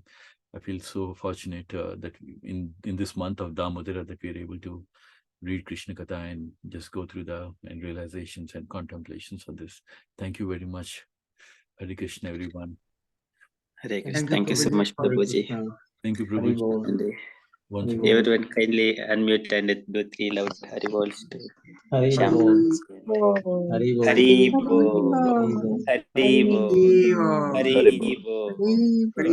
S5: I feel so fortunate that in this month of Damodara that we are able to read Krishna Katha and just go through the realizations and contemplations of this. Thank you very much. Hare Krishna, everyone.
S2: Hare Krishna. Thank you so much, Prabhuji.
S1: Thank you,
S3: Hari
S1: Prabhuji.
S3: Bol.
S2: And
S1: Once
S3: Hari
S1: again.
S2: everyone kindly unmute and do 3 loud Hari Bols to
S3: Hari
S2: Shyam
S3: Bol.
S2: Bol.
S3: Hari Bol.
S2: Hari
S3: Hari
S2: Bol.
S3: Bol.
S2: Hari Bol.
S5: Hari
S2: Hari
S4: Bol.
S2: Bol.
S5: Bol.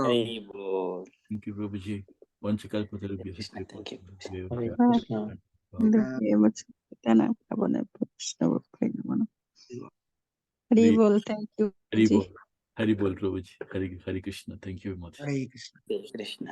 S2: Hari Bol.
S1: Thank you, Prabhuji. Once again,
S2: Krishna, thank you.
S3: Hare Krishna.
S7: Hari Bol, thank you.
S1: Hari
S7: Ji.
S1: Bol. Hari Bol, Prabhuji. Hare Krishna. Thank you very much.
S5: Hare Krishna.
S2: Jai Krishna.